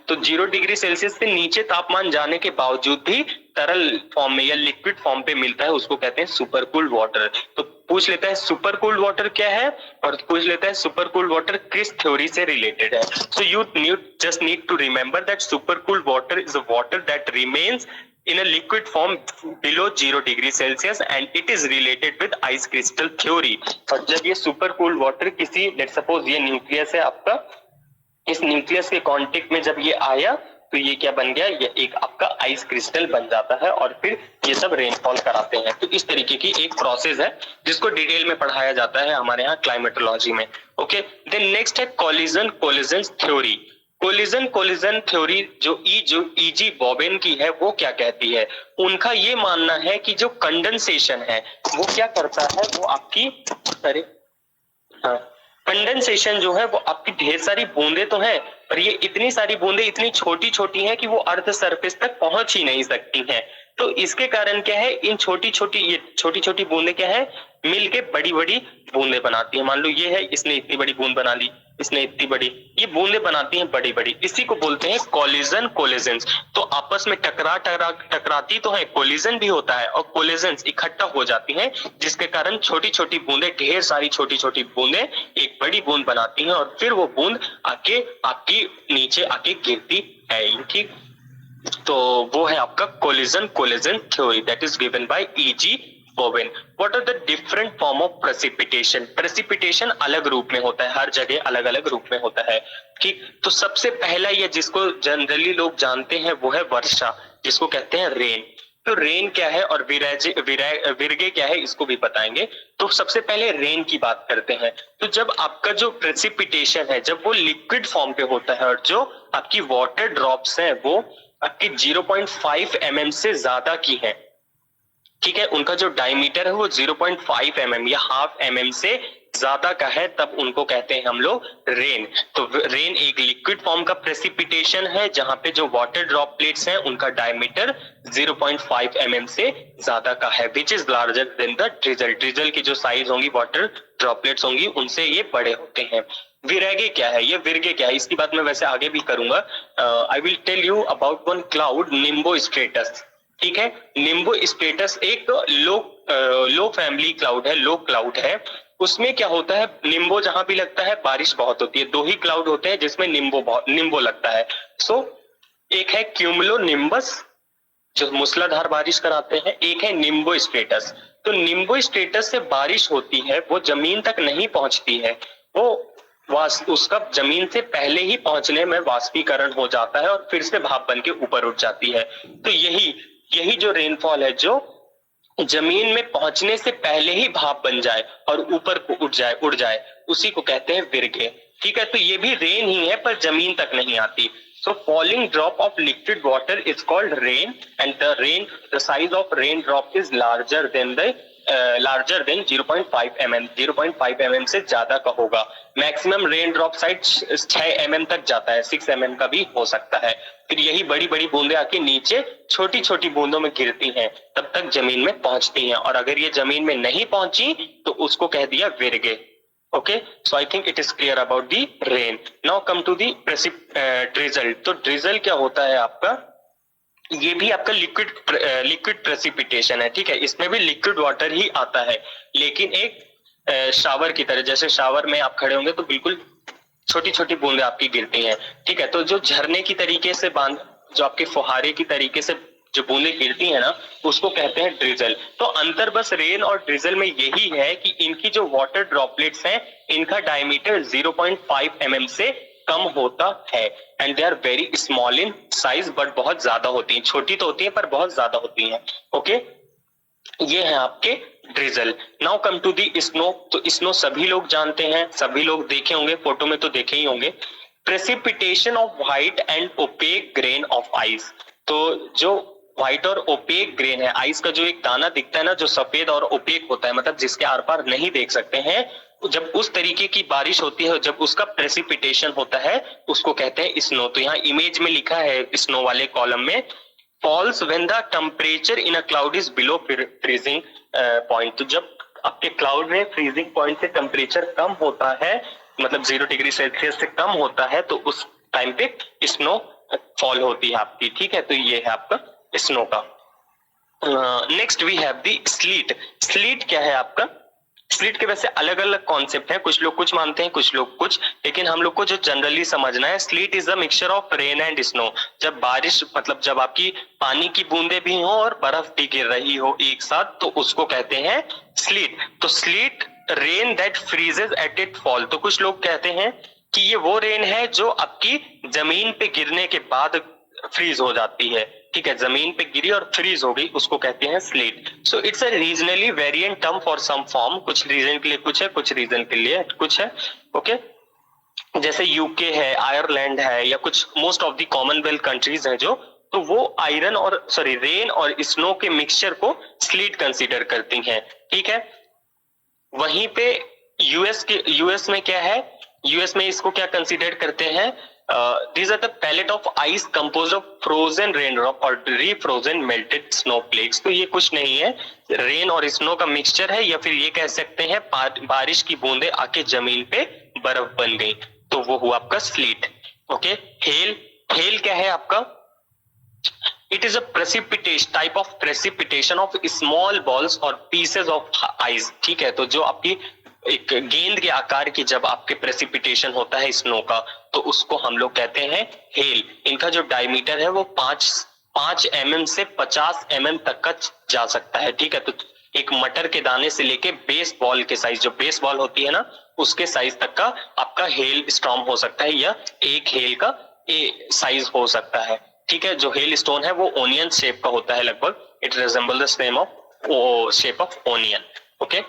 तो 0 डिग्री सेल्सियस से नीचे तापमान जाने के बावजूद भी तरल फॉर्म में या लिक्विड फॉर्म पे मिलता है, उसको कहते हैं सुपर कूल्ड वाटर। तो पूछ लेता है सुपर कूल्ड वाटर क्या है, और पूछ लेता है सुपर कूल्ड वाटर किस थ्योरी से रिलेटेड है। So you just need to remember that supercooled water is a water that remains in a liquid form below 0 degree Celsius and it is related with ice crystal theory। और जब ये supercooled water किसी, let's suppose ये nucleus है आपका, इस nucleus के contact में जब ये आया तो ये क्या बन गया, ये एक आपका आइस क्रिस्टल बन जाता है और फिर ये सब रेनफॉल कराते हैं। तो इस तरीके की एक प्रोसेस है जिसको डिटेल में पढ़ाया जाता है हमारे यहाँ क्लाइमेटोलॉजी में। ओके, देन नेक्स्ट है कोलिजन कोलिजेंस थ्योरी। कोलिजन थ्योरी जो ईजी बॉबेन की है वो क्या कहती है, उनका ये मानना है कि जो कंडेंसेशन है वो क्या करता है, वो आपकी कंडेंसेशन जो है वो आपकी ढेर सारी बूंदे तो हैं पर ये इतनी सारी बूंदे इतनी छोटी छोटी हैं कि वो अर्थ सरफेस तक पहुंच ही नहीं सकती हैं। तो इसके कारण क्या है, इन छोटी छोटी बूंदे क्या है, मिलके बड़ी बड़ी बूंदे बनाती हैं। मान लो ये है, इसने इतनी बड़ी बूंद बना ली, इसने इतनी बड़ी, ये बूंदे बनाती हैं बड़ी बड़ी, इसी को बोलते हैं कोलिजन कोलिजेंस। तो आपस में टकराती तो है, कोलिजन भी होता है और कोलिजेंस इकट्ठा हो जाती हैं जिसके कारण छोटी छोटी बूंदे, ढेर सारी छोटी छोटी बूंदे एक बड़ी बूंद बनाती हैं और फिर वो बूंद आके आपकी नीचे आके गिरती है। ठीक, तो वो है आपका collision theory that is given by E G Bowen. What are the different form of precipitation. Precipitation अलग रूप में होता है, हर जगह अलग अलग रूप में होता है। ठीक, तो सबसे पहला ये जिसको जनरली लोग जानते हैं वो है वर्षा, जिसको कहते हैं रेन। तो रेन क्या है और विरगे क्या है इसको भी बताएंगे। तो सबसे पहले रेन की बात करते हैं। तो जब आपका जो प्रेसिपिटेशन है जब वो लिक्विड फॉर्म पे होता है और जो आपकी वाटर ड्रॉप्स हैं वो आपकी 0.5 mm से ज्यादा की है, ठीक है, उनका जो डायमीटर है वो 0.5 mm या ½ mm से ज्यादा का है, तब उनको कहते हैं हम लोग रेन। तो रेन एक लिक्विड फॉर्म का प्रेसिपिटेशन है जहां पे जो वाटर ड्रॉपलेट्स हैं उनका डायमीटर 0.5 mm से ज्यादा का है, which is larger than the drizzle. Drizzle की जो साइज होंगी वाटर ड्रॉपलेट्स होंगी उनसे ये बड़े होते हैं। विरगे क्या है, ये विरगे क्या है, इसकी बात मैं वैसे आगे भी करूंगा। I will tell you about one cloud, nimbo stratus. ठीक है, निम्बो स्ट्रेटस एक लो फैमिली क्लाउड है, लो क्लाउड है। उसमें क्या होता है, निम्बो जहां भी लगता है बारिश बहुत होती है। 2 ही क्लाउड होते हैं जिसमें निम्बो लगता है। सो एक है क्यूमुलो निम्बस जो मूसलाधार बारिश कराते हैं, एक है निम्बो स्ट्रेटस। तो निम्बो स्ट्रेटस से बारिश होती है वो जमीन तक नहीं पहुंचती है, वो उसका जमीन से पहले ही पहुंचने में वाष्पीकरण हो जाता है और फिर से भाप बन के ऊपर उठ जाती है। तो यही जो रेनफॉल है जो जमीन में पहुंचने से पहले ही भाप बन जाए और ऊपर को उड़ जाए उसी को कहते हैं विरगे। ठीक है, तो ये भी रेन ही है पर जमीन तक नहीं आती। So falling drop of liquid water is called rain and the size of rain drop is larger than 0.5 mm। 0.5 mm से ज्यादा का होगा। Maximum rain drop size 6 mm तक जाता है, 6 mm का भी हो सकता है। फिर यही बड़ी बड़ी बूंदे आके नीचे छोटी छोटी बूंदों में गिरती हैं, तब तक जमीन में पहुंचती हैं, और अगर ये जमीन में नहीं पहुंची तो उसको कह दिया विरगे। Okay, so I think it is clear about the rain. Now come to the drizzle. तो drizzle क्या होता है आपका? ये भी आपका लिक्विड प्रेसिपिटेशन है, ठीक है। इसमें भी लिक्विड वाटर ही आता है, लेकिन एक शावर की तरह। जैसे शावर में आप खड़े होंगे तो बिल्कुल छोटी छोटी बूंदें आपकी गिरती हैं, ठीक है। तो जो झरने की तरीके से जो आपके फुहारे की तरीके से जो बूंदें गिरती है ना, उसको कहते हैं ड्रिजल। तो अंतर बस रेन और ड्रिजल में यही है कि इनकी जो वाटर ड्रॉपलेट्स हैं, इनका डायमीटर 0.5 mm से कम होता है, and they are very small in size, but बहुत ज्यादा होती हैं। छोटी तो होती हैं पर बहुत ज्यादा होती हैं। ओके, ये है आपके drizzle. Now come to the snow. तो स्नो सभी लोग जानते हैं, सभी लोग देखे होंगे, फोटो में तो देखे ही होंगे। Precipitation of white and opaque grain of ice. तो जो व्हाइट और ओपेक ग्रेन है, आइस का जो एक दाना दिखता है ना, जो सफेद और ओपेक होता है, मतलब जिसके आर पार नहीं देख सकते हैं, जब उस तरीके की बारिश होती है, जब उसका प्रेसिपिटेशन होता है, उसको कहते हैं स्नो। तो यहाँ इमेज में लिखा है स्नो वाले कॉलम में, falls when the temperature in a cloud is below freezing point. तो जब आपके क्लाउड में फ्रीजिंग पॉइंट से टेम्परेचर कम होता है, मतलब 0 डिग्री सेल्सियस से कम होता है, तो उस टाइम पे स्नो फॉल होती है आपकी, ठीक है। तो ये है आपका स्नो का। Next we have the sleet. Sleet क्या है आपका? स्लीट के वैसे अलग अलग कॉन्सेप्ट है, कुछ लोग कुछ मानते हैं, कुछ लोग कुछ, लेकिन हम लोग को जो जनरली समझना है, slit is a mixture of rain and snow. जब बारिश, मतलब जब आपकी पानी की बूंदें भी हो और बर्फ भी गिर रही हो एक साथ, तो उसको कहते हैं स्लीट। तो slit rain that फ्रीजेज at it fall. तो कुछ लोग कहते हैं कि ये वो रेन है जो आपकी जमीन पे गिरने के बाद फ्रीज हो जाती है, ठीक है। जमीन पे गिरी और फ्रीज हो गई, उसको कहते हैं sleet. So it's a regionally variant term for some form. कुछ रीजन के लिए कुछ है, कुछ रीजन के लिए कुछ है। ओके, जैसे यूके है, आयरलैंड है, या कुछ most of the Commonwealth countries है जो, तो वो रेन और स्नो के मिक्सचर को स्लीट कंसीडर करती हैं, ठीक है। वहीं पे यूएस में क्या है? यूएस में इसको क्या कंसीडर करते हैं? These are the palette of ice composed of frozen raindrop और refrozen melted snowflakes। तो ये कुछ नहीं है, रेन और स्नो का मिक्सचर है, या फिर ये कह सकते हैं बारिश की बूंदें आके जमीन पे बर्फ बन गई, तो वो हुआ आपका स्लीट। ओके, हेल क्या है आपका? It is a precipitation, type of precipitation of small balls और पीसेज ऑफ आइस, ठीक है। तो जो आपकी एक गेंद के आकार की जब आपके प्रेसिपिटेशन होता है स्नो का, तो उसको हम लोग कहते हैं हेल। इनका जो डायमीटर है वो 5 mm से 50 mm तक का जा सकता है, ठीक है। तो एक मटर के दाने से लेके बेसबॉल के साइज, जो बेसबॉल होती है ना, उसके साइज तक का आपका हेल स्टॉर्म हो सकता है, या एक हेल का साइज हो सकता है, ठीक है। जो हेल स्टोन है वो ओनियन शेप का होता है लगभग। It resemble the shape of onion. Okay,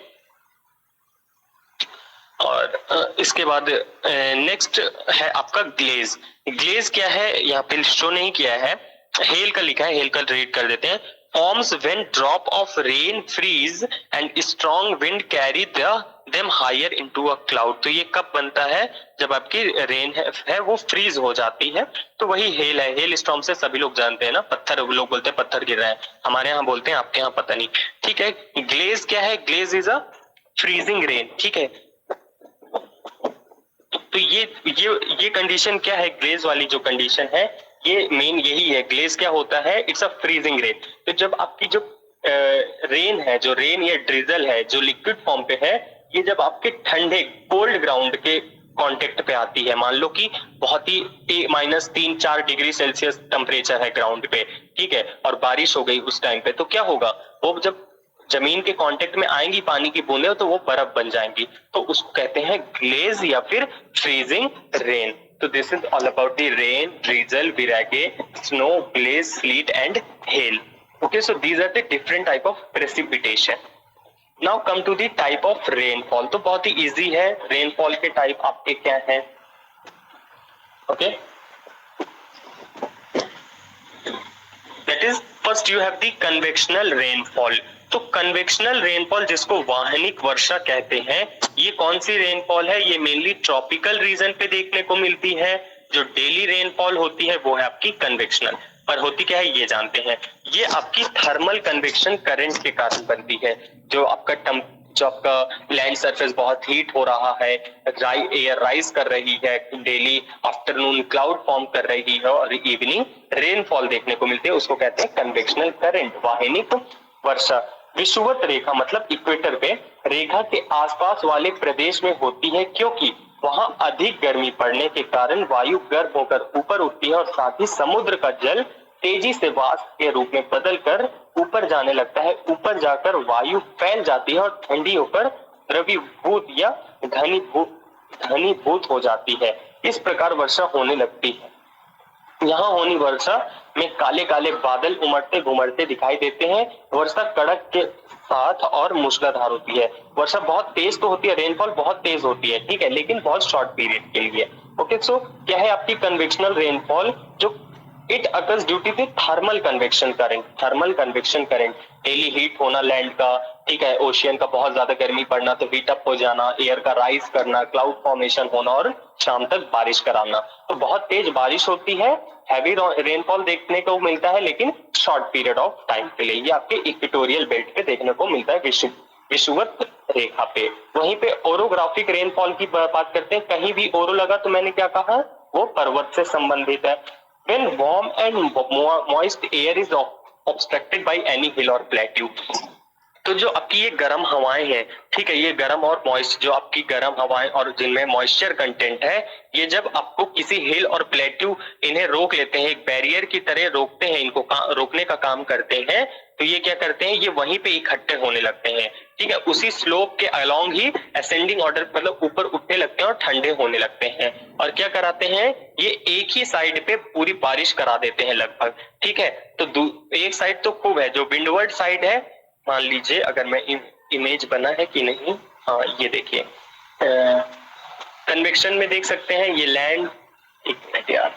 और इसके बाद नेक्स्ट है आपका ग्लेज। ग्लेज क्या है? यहाँ पे शो नहीं किया है, हेल का लिखा है, हेल का रीड कर देते हैं। Forms when drop of rain freeze and strong wind carry them higher into a cloud. तो ये कब बनता है? जब आपकी रेन है वो फ्रीज हो जाती है, तो वही हेल है। हेल स्टॉर्म से सभी लोग जानते हैं ना, पत्थर, लोग बोलते हैं पत्थर गिर रहा है, हमारे यहाँ बोलते हैं, आपके यहाँ पता नहीं, ठीक है। ग्लेज क्या है? Glaze is a freezing rain, ठीक है। तो ये कंडीशन क्या है? ग्लेज वाली जो कंडीशन है, ये मेन यही है। ग्लेज क्या होता है? It's a freezing rain. तो जब आपकी जो रेन है, जो रेन या ड्रिजल है, जो लिक्विड फॉर्म पे है, ये जब आपके ठंडे कोल्ड ग्राउंड के कांटेक्ट पे आती है, मान लो कि बहुत ही -3-4 डिग्री सेल्सियस टेम्परेचर है ग्राउंड पे, ठीक है, और बारिश हो गई उस टाइम पे, तो क्या होगा? वो जब जमीन के कांटेक्ट में आएंगी पानी की बूंदें, तो वो बर्फ बन जाएंगी, तो उसको कहते हैं ग्लेज या फिर फ्रीजिंग रेन। तो this is all about the rain, drizzle, virga, snow, glaze, sleet and hail. Okay, so these are the different type of precipitation. Now come to the type of rainfall. तो बहुत ही इजी है, rainfall के type आपके क्या है? Okay, that is first you have the convectional rainfall. तो कन्वेक्शनल रेनफॉल, जिसको वाहनिक वर्षा कहते हैं, ये कौन सी रेनफॉल है? ये मेनली ट्रॉपिकल रीजन पे देखने को मिलती है। जो डेली रेनफॉल होती है वो है आपकी कन्वेक्शनल। पर होती क्या है ये जानते हैं, ये आपकी थर्मल कन्वेक्शन करंट के कारण बनती है। जो आपका जो आपका लैंड सरफेस बहुत हीट हो रहा है, एयर राइज कर रही है, डेली आफ्टरनून क्लाउड फॉर्म कर रही है और इवनिंग रेनफॉल देखने को मिलती है, उसको कहते हैं कन्वेक्शनल करंट, वाहिनिक वर्षा। विषुवत रेखा मतलब इक्वेटर पे रेखा के आसपास वाले प्रदेश में होती है, क्योंकि वहां अधिक गर्मी पड़ने के कारण वायु गर्म होकर ऊपर उठती है और साथ ही समुद्र का जल तेजी से वाष्प के रूप में बदलकर ऊपर जाने लगता है। ऊपर जाकर वायु फैल जाती है और ठंडी होकर द्रवीभूत या घनीभूत हो जाती है। इस प्रकार वर्षा होने लगती है। यहाँ होनी वर्षा में काले काले बादल उमड़ते घुमड़ते दिखाई देते हैं। वर्षा कड़क के साथ और मूसलाधार होती है। वर्षा बहुत तेज तो होती है, रेनफॉल बहुत तेज होती है, ठीक है, लेकिन बहुत शॉर्ट पीरियड के लिए। ओके, सो क्या है आपकी कन्वेक्शनल रेनफॉल, जो it occurs due to thermal convection current. Thermal convection current, daily heat होना लैंड का, ठीक है, ओशियन का बहुत ज्यादा गर्मी पड़ना तो हीट अप हो जाना, एयर का राइज करना, क्लाउड फॉर्मेशन होना और शाम तक बारिश कराना। तो बहुत तेज बारिश होती है, हैवी रेनफॉल देखने को मिलता है, लेकिन शॉर्ट पीरियड ऑफ टाइम के लिए। ये आपके इक्वेटोरियल बेल्ट पे देखने को मिलता है, विषुवत रेखा पे। वहीं पे ओरोग्राफिक रेनफॉल की बात करते हैं। कहीं भी ओरो लगा तो मैंने क्या कहा, वो पर्वत से संबंधित है। When warm and moist air is obstructed by any hill or plateau, तो जो आपकी ये गर्म हवाएं हैं, ठीक है, ये गर्म और मॉइस्ट, जो आपकी गर्म हवाएं और जिनमें मॉइस्चर कंटेंट है, ये जब आपको किसी हिल और प्लेट्यू इन्हें रोक लेते हैं, एक बैरियर की तरह रोकते हैं, इनको रोकने का काम करते हैं, तो ये क्या करते हैं, ये वहीं पे इकट्ठे होने लगते हैं, ठीक है, उसी स्लोप के अलोंग ही असेंडिंग ऑर्डर मतलब ऊपर उठने लगते हैं और ठंडे होने लगते हैं। और क्या कराते हैं, ये एक ही साइड पे पूरी बारिश करा देते हैं लगभग, ठीक है। तो एक साइड तो खूब है, जो विंडवर्ड साइड है, मान लीजिए, अगर मैं इमेज बना है कि नहीं, हाँ ये देखिए, कन्वेक्शन में देख सकते हैं, ये लैंड, एक मिनट यार,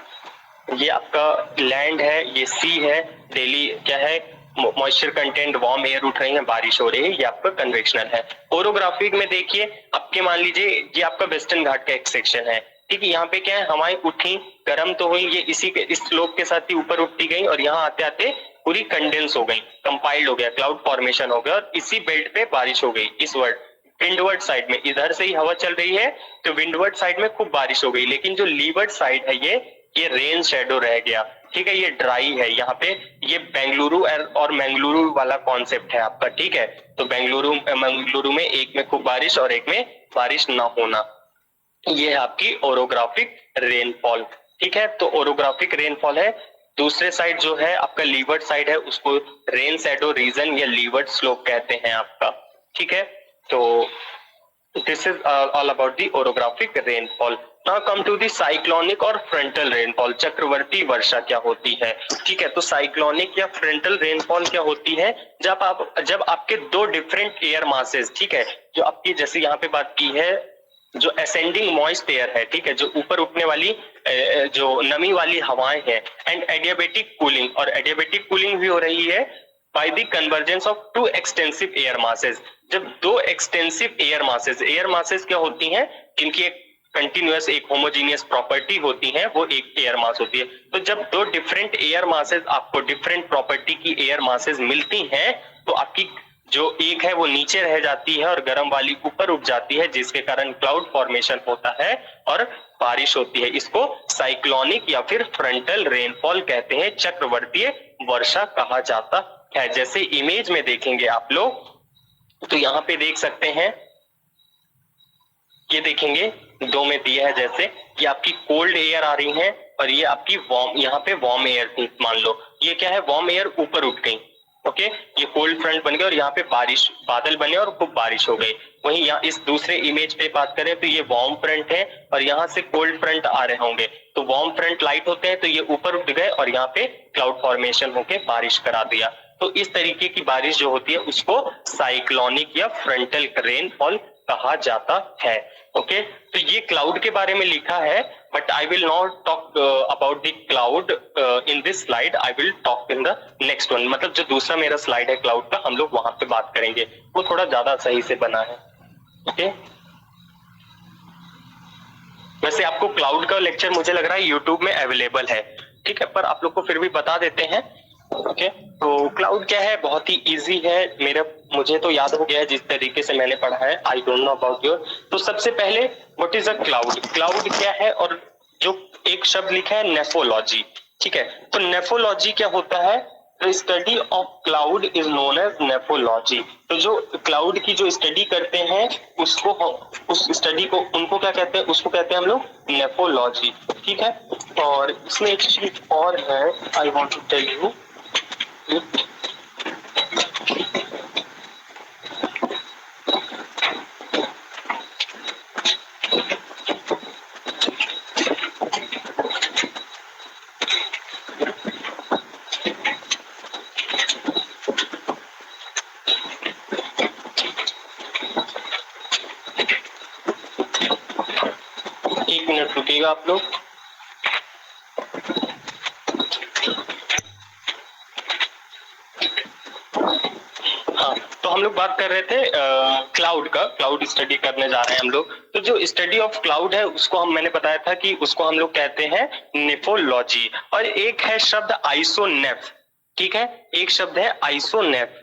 ये आपका लैंड है, ये सी है, डेली क्या है, मॉइस्चर कंटेंट, वार्म एयर उठ रही है, बारिश हो रही है, ये आपका कन्वेक्शनल है। ओरोग्राफिक में देखिए, आपके मान लीजिए ये आपका वेस्टर्न घाट का एक सेक्शन है, ठीक है, यहाँ पे क्या है, हवाएं उठी, गर्म तो हुई, ये इस स्लोप के साथ ही ऊपर उठती गई और यहाँ आते आते पूरी कंडेंस हो गई, कंपाइल्ड हो गया, क्लाउड फॉर्मेशन हो गया और इसी बेल्ट पे बारिश हो गई। इस विंडवर्ड साइड में इधर से ही हवा चल रही है तो विंडवर्ड साइड में खूब बारिश हो गई, लेकिन जो लीवर्ड साइड है ये रेन शेडो रह गया, ठीक है, ये ड्राई है। यहाँ पे ये बेंगलुरु और मंगलुरु वाला कॉन्सेप्ट है आपका, ठीक है। तो मंगलुरु में एक में खूब बारिश और एक में बारिश ना होना, ये है आपकी ओरोग्राफिक रेनफॉल, ठीक है। तो ओरोग्राफिक रेनफॉल है। दूसरे साइड जो है आपका लीवर्ड साइड है, उसको रेन शैडो रीजन या लीवर्ड स्लोप कहते हैं आपका, ठीक है। तो this is all about the orographic rainfall. Now come to the cyclonic और फ्रंटल रेनफॉल, चक्रवर्ती वर्षा क्या होती है, ठीक है। तो साइक्लोनिक या फ्रंटल रेनफॉल क्या होती है, जब आपके दो डिफरेंट एयर मासेस, ठीक है, जो आपकी जैसे यहाँ पे बात की है, जो असेंडिंग मॉइस्ट एयर है, ठीक है, जो ऊपर उठने वाली जो नमी वाली हवाएं हैं, एंड एडियाबेटिक कूलिंग, और एडियाबेटिक कूलिंग भी हो रही है by the convergence of two extensive air masses. जब दो एक्सटेंसिव एयर मासेस क्या होती हैं, जिनकी एक कंटिन्यूअस एक होमोजीनियस प्रॉपर्टी होती है, वो एक एयर मास होती है। तो जब दो डिफरेंट एयर मासेस आपको डिफरेंट प्रॉपर्टी की एयर मासेस मिलती हैं, तो आपकी जो एक है वो नीचे रह जाती है और गर्म वाली ऊपर उठ जाती है, जिसके कारण क्लाउड फॉर्मेशन होता है और बारिश होती है। इसको साइक्लोनिक या फिर फ्रंटल रेनफॉल कहते हैं, चक्रवर्तीय वर्षा कहा जाता है। जैसे इमेज में देखेंगे आप लोग, तो यहाँ पे देख सकते हैं, ये देखेंगे दो में दिया है, जैसे ये आपकी कोल्ड एयर आ रही है और ये आपकी वार्म, यहाँ पे वार्म एयर थी, मान लो ये क्या है, वार्म एयर ऊपर उठ गई, ओके, ये कोल्ड फ्रंट बन गया और यहाँ पे बारिश, बादल बने और खूब बारिश हो गई। वहीं यहाँ इस दूसरे इमेज पे बात करें तो ये वार्म फ्रंट है और यहाँ से कोल्ड फ्रंट आ रहे होंगे, तो वार्म फ्रंट लाइट होते हैं तो ये ऊपर उठ गए और यहाँ पे क्लाउड फॉर्मेशन होके बारिश करा दिया। तो इस तरीके की बारिश जो होती है उसको साइक्लोनिक या फ्रंटल रेनफॉल कहा जाता है। ओके, तो ये क्लाउड के बारे में लिखा है, but I will not talk about the cloud in this slide, I will talk in the next one. मतलब जो दूसरा मेरा स्लाइड है क्लाउड का, हम लोग वहां पे बात करेंगे, वो थोड़ा ज्यादा सही से बना है। ओके, वैसे आपको क्लाउड का लेक्चर मुझे लग रहा है यूट्यूब में अवेलेबल है, ठीक है, पर आप लोग को फिर भी बता देते हैं। ओके, तो क्लाउड क्या है, बहुत ही इजी है, मुझे तो याद हो गया है जिस तरीके से मैंने पढ़ा है, I don't know about your. तो सबसे पहले what is a cloud, cloud क्या है, और जो एक शब्द लिखा है नेफोलॉजी, ठीक है, तो नेफोलॉजी क्या होता है, the study of cloud is known as nephology. तो जो क्लाउड की जो स्टडी करते हैं उसको उस स्टडी को उनको क्या कहते हैं, उसको कहते हैं हम लोग नेफोलॉजी, ठीक है। और इसमें एक चीज और है, I want to tell you, एक मिनट रुकिएगा आप लोग। हाँ, तो हम लोग बात कर रहे थे क्लाउड का, क्लाउड स्टडी करने जा रहे हैं हम लोग। तो जो स्टडी ऑफ क्लाउड है उसको मैंने बताया था कि उसको हम लोग कहते हैं नेफोलॉजी। और एक है शब्द आइसोनेफ, ठीक है, एक शब्द है आइसोनेफ।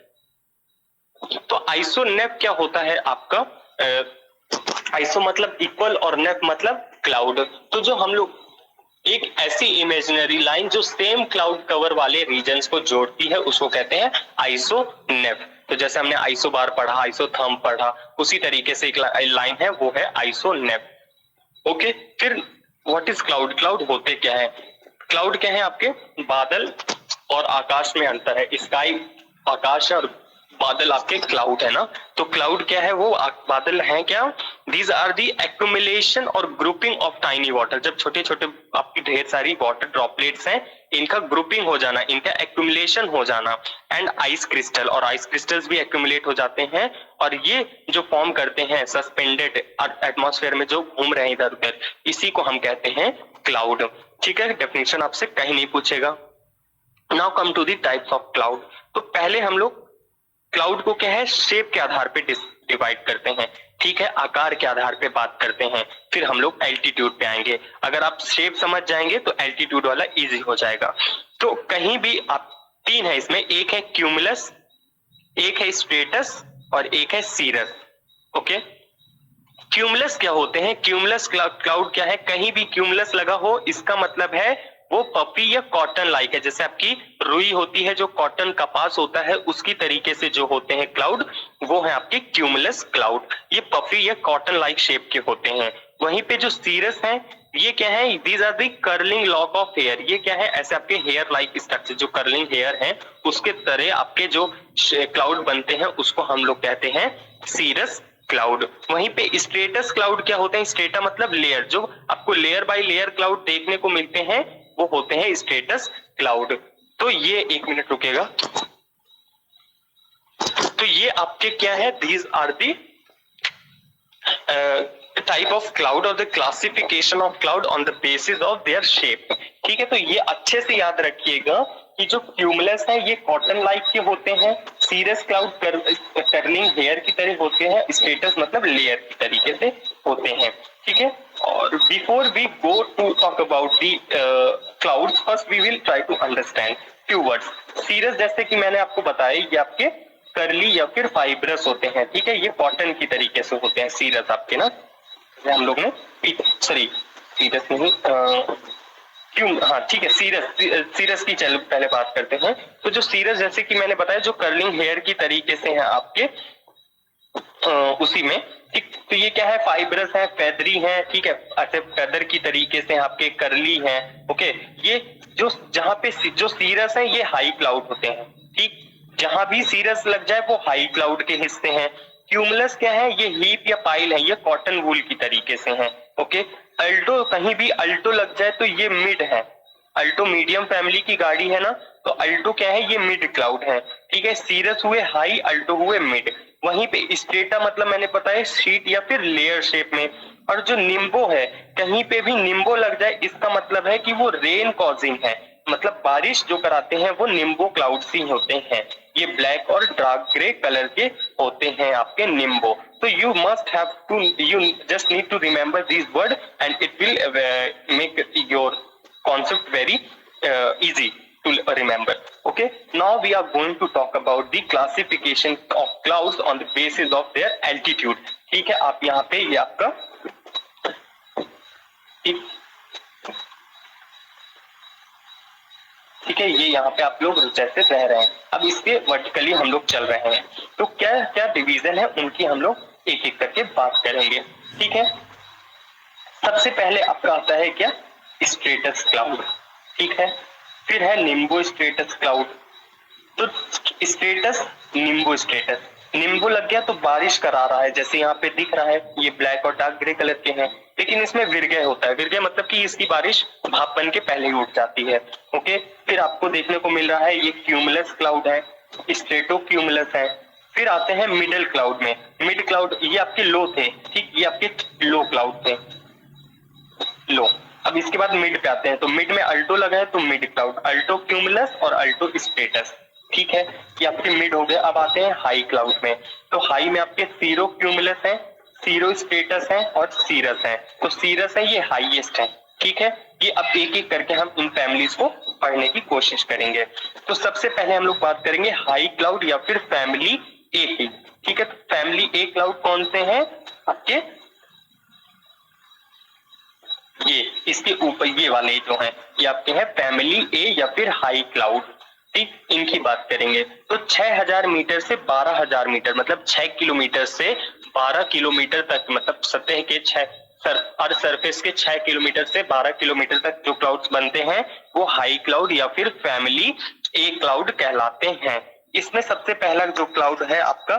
तो आइसोनेफ क्या होता है आपका, आइसो मतलब इक्वल और नेफ मतलब क्लाउड। तो जो हम लोग एक ऐसी इमेजिनरी लाइन जो सेम क्लाउड कवर वाले रीजन्स को जोड़ती है उसको कहते हैं आइसोनेफ। तो जैसे हमने आइसोबार पढ़ा, आइसोथर्म पढ़ा, उसी तरीके से एक लाइन है वो है आइसोनेफ। ओके, फिर व्हाट इज क्लाउड, क्लाउड होते क्या है, क्लाउड क्या है आपके, बादल और आकाश में अंतर है, स्काई आकाश और बादल आपके क्लाउड है ना। तो क्लाउड क्या है, वो बादल हैं क्या, दीज आर दी एक्यूमुलेशन और ग्रुपिंग ऑफ टाइनी वाटर, जब छोटे छोटे आपकी ढेर सारी वाटर ड्रॉपलेट्स हैं इनका ग्रुपिंग हो जाना, इनका एक्यूमुलेशन हो जाना। एंड आइस क्रिस्टल, और आइस क्रिस्टल्स भी एक्यूमुलेट हो जाते हैं और ये जो फॉर्म करते हैं सस्पेंडेड एटमॉस्फेयर में जो घूम रहे हैं इधर उधर, इसी को हम कहते हैं क्लाउड, ठीक है। डेफिनेशन आपसे कहीं नहीं पूछेगा। Now come to the types of cloud. तो पहले हम लोग क्लाउड को क्या है, शेप के आधार पे डिवाइड करते हैं, ठीक है, आकार के आधार पे बात करते हैं। फिर हम लोग एल्टीट्यूड पे आएंगे। अगर आप शेप समझ जाएंगे तो एल्टीट्यूड वाला इजी हो जाएगा। तो कहीं भी आप तीन है इसमें, एक है क्यूमुलस, एक है स्ट्रेटस और एक है सीरस। ओके, क्यूमुलस क्या होते हैं, क्यूमुलस क्लाउड क्या है, कहीं भी क्यूमुलस लगा हो इसका मतलब है वो पपी या कॉटन लाइक है, जैसे आपकी रुई होती है जो कॉटन कपास होता है उसकी तरीके से जो होते हैं क्लाउड, वो है आपके क्यूमुलस क्लाउड। ये पफी या कॉटन लाइक शेप के होते हैं। वहीं पे जो सीरस है ये क्या है, these are the curling lock of hair, ये क्या है, ऐसे आपके हेयर लाइक स्ट्रक्चर, जो कर्लिंग हेयर है उसके तरह आपके जो क्लाउड बनते हैं उसको हम लोग कहते हैं सीरस क्लाउड। वहीं पे स्ट्रेटस क्लाउड क्या होते हैं, स्ट्रेटा मतलब लेयर, जो आपको लेयर बाय लेयर क्लाउड देखने को मिलते हैं वो होते हैं स्ट्रेटस क्लाउड। तो ये एक मिनट रुकेगा। तो ये आपके क्या है, these are the type of cloud और the classification of cloud on the basis of their shape, ठीक है। तो ये अच्छे से याद रखिएगा कि जो क्यूमुलस है ये कॉटन लाइक के होते हैं, सीरस क्लाउड कर्लिंग हेयर की तरह होते हैं, स्ट्रेटस मतलब लेयर की तरीके से होते हैं, ठीक है। और before we go to talk about the clouds, first we will try to understand few words. Cirrus जैसे कि मैंने आपको बताया ये आपके कर्ली या फिर फाइब्रस होते हैं, ठीक है, ये कॉटन की तरीके से होते हैं सीरस आपके ना। हम लोग ने सॉरी सीरस नहीं क्यों, हाँ ठीक है, सीरस की चलो पहले बात करते हैं। तो जो सीरस जैसे कि मैंने बताया जो कर्लिंग हेयर की तरीके से है आपके उसी में, ठीक। तो ये क्या है, फाइब्रस है, फेदरी है, ठीक है, ऐसे फेदर की तरीके से आपके कर्ली है। ओके, ये जो जहां पे जो सीरस है ये हाई क्लाउड होते हैं, ठीक, जहां भी सीरस लग जाए वो हाई क्लाउड के हिस्से हैं। क्यूमुलस क्या है, ये हीप या पाइल है, ये कॉटन वूल की तरीके से हैं। ओके, अल्टो, कहीं भी अल्टो लग जाए तो ये मिड है, अल्टो मीडियम फैमिली की गाड़ी है ना, तो अल्टो क्या है, ये मिड क्लाउड है, ठीक है। सीरस हुए हाई, अल्टो हुए मिड। वहीं पे स्ट्रेटा मतलब मैंने बताया शीट या फिर लेयर शेप में। और जो निम्बो है, कहीं पे भी निम्बो लग जाए इसका मतलब है कि वो रेन कॉजिंग है, मतलब बारिश जो कराते हैं वो निम्बो क्लाउड्स ही होते हैं। ये ब्लैक और डार्क ग्रे कलर के होते हैं आपके निम्बो। तो you must have to, you just need to remember this word and it will make your concept very easy to remember. Okay, now we are going to talk about the classification of clouds on the basis of their altitude. ठीक है, आप यहाँ पे ये आपका ठीक है, ये यहाँ पे आप लोग जैसे रह रहे हैं, अब इसके वर्टिकली हम लोग चल रहे हैं, तो क्या क्या डिवीजन है उनकी हम लोग एक एक करके बात करेंगे। ठीक है, सबसे पहले आपका आता है क्या, स्ट्रेटस क्लाउड। ठीक है, फिर है निम्बो स्ट्रेटस क्लाउड। तो स्ट्रेटस, निम्बो स्ट्रेटस, निम्बो लग गया तो बारिश करा रहा है, जैसे यहाँ पे दिख रहा है, ये ब्लैक और डार्क ग्रे कलर के हैं, लेकिन इसमें विरगय होता है। विरगय मतलब कि इसकी बारिश भाप बन के पहले ही उठ जाती है। ओके, फिर आपको देखने को मिल रहा है ये क्यूमुलस क्लाउड है, स्ट्रेटो क्यूमुलस है। फिर आते हैं मिडल क्लाउड में। मिड क्लाउड ये आपके लो थे, ठीक, ये आपके लो क्लाउड थे, लो। अब इसके बाद मिड पे आते हैं, तो मिड में अल्टो लगा है तो मिड क्लाउड, अल्टो क्यूमुलस और अल्टो स्ट्रेटस। ठीक है, ये आपके मिड हो गए। अब आते हैं हाई क्लाउड में, तो हाई में आपके सीरो क्यूमुलस है, सीरो स्ट्रेटस है और सीरस है। तो सीरस है ये हाईएस्ट है। ठीक है, ये अब एक एक करके हम इन फैमिलीज को पढ़ने की कोशिश करेंगे। तो सबसे पहले हम लोग बात करेंगे हाई क्लाउड या फिर फैमिली ए की। ठीक है, तो फैमिली ए क्लाउड कौन से हैं आपके, ये इसके ऊपर ये वाले जो हैं ये आपके हैं फैमिली ए या फिर हाई क्लाउड। ठीक, इनकी बात करेंगे। तो 6000 मीटर से 12000 मीटर मतलब 6 किलोमीटर से 12 किलोमीटर तक, मतलब सतह के अर्थ सरफेस के 6 किलोमीटर से 12 किलोमीटर तक जो क्लाउड्स बनते हैं वो हाई क्लाउड या फिर फैमिली ए क्लाउड कहलाते हैं। इसमें सबसे पहला जो क्लाउड है आपका,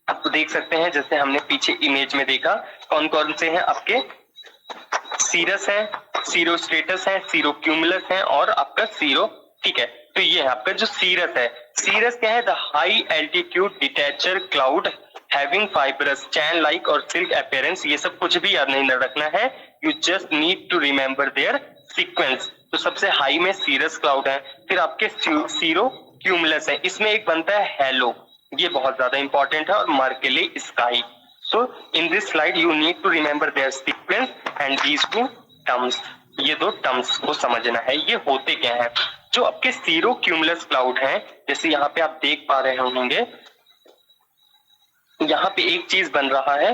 आप देख सकते हैं जैसे हमने पीछे इमेज में देखा, कौन कौन से हैं आपके, सीरस है, सीरो स्ट्रेटस है, सीरो क्यूमुलस है और आपका सीरो। ठीक है, तो ये है आपका जो सीरस है। सीरस क्या है, the high altitude detached cloud having fibrous chain like or silk appearance. ये सब कुछ भी याद नहीं रखना है, you just need to remember their sequence. तो सबसे हाई में सीरस क्लाउड है, फिर आपके सीरो क्यूमुलस है, इसमें एक बनता है हेलो, ये बहुत ज्यादा इंपॉर्टेंट है, और mackerel sky. So in this slide you need to remember their sequence and these two terms. ये दो टर्म्स को समझना है, ये होते क्या है। जो आपके सीरो क्यूमुलस क्लाउड हैं, जैसे यहाँ पे आप देख पा रहे होंगे, यहाँ पे एक चीज बन रहा है,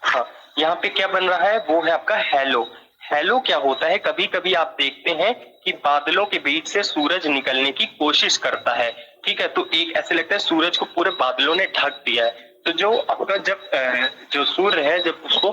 हाँ, यहाँ पे क्या बन रहा है, वो है आपका हेलो। हेलो क्या होता है, कभी कभी आप देखते हैं कि बादलों के बीच से सूरज निकलने की कोशिश करता है। ठीक है, तो एक ऐसे लगता है सूरज को पूरे बादलों ने ढक दिया है। तो जो आपका जब जो सूर्य है, जब उसको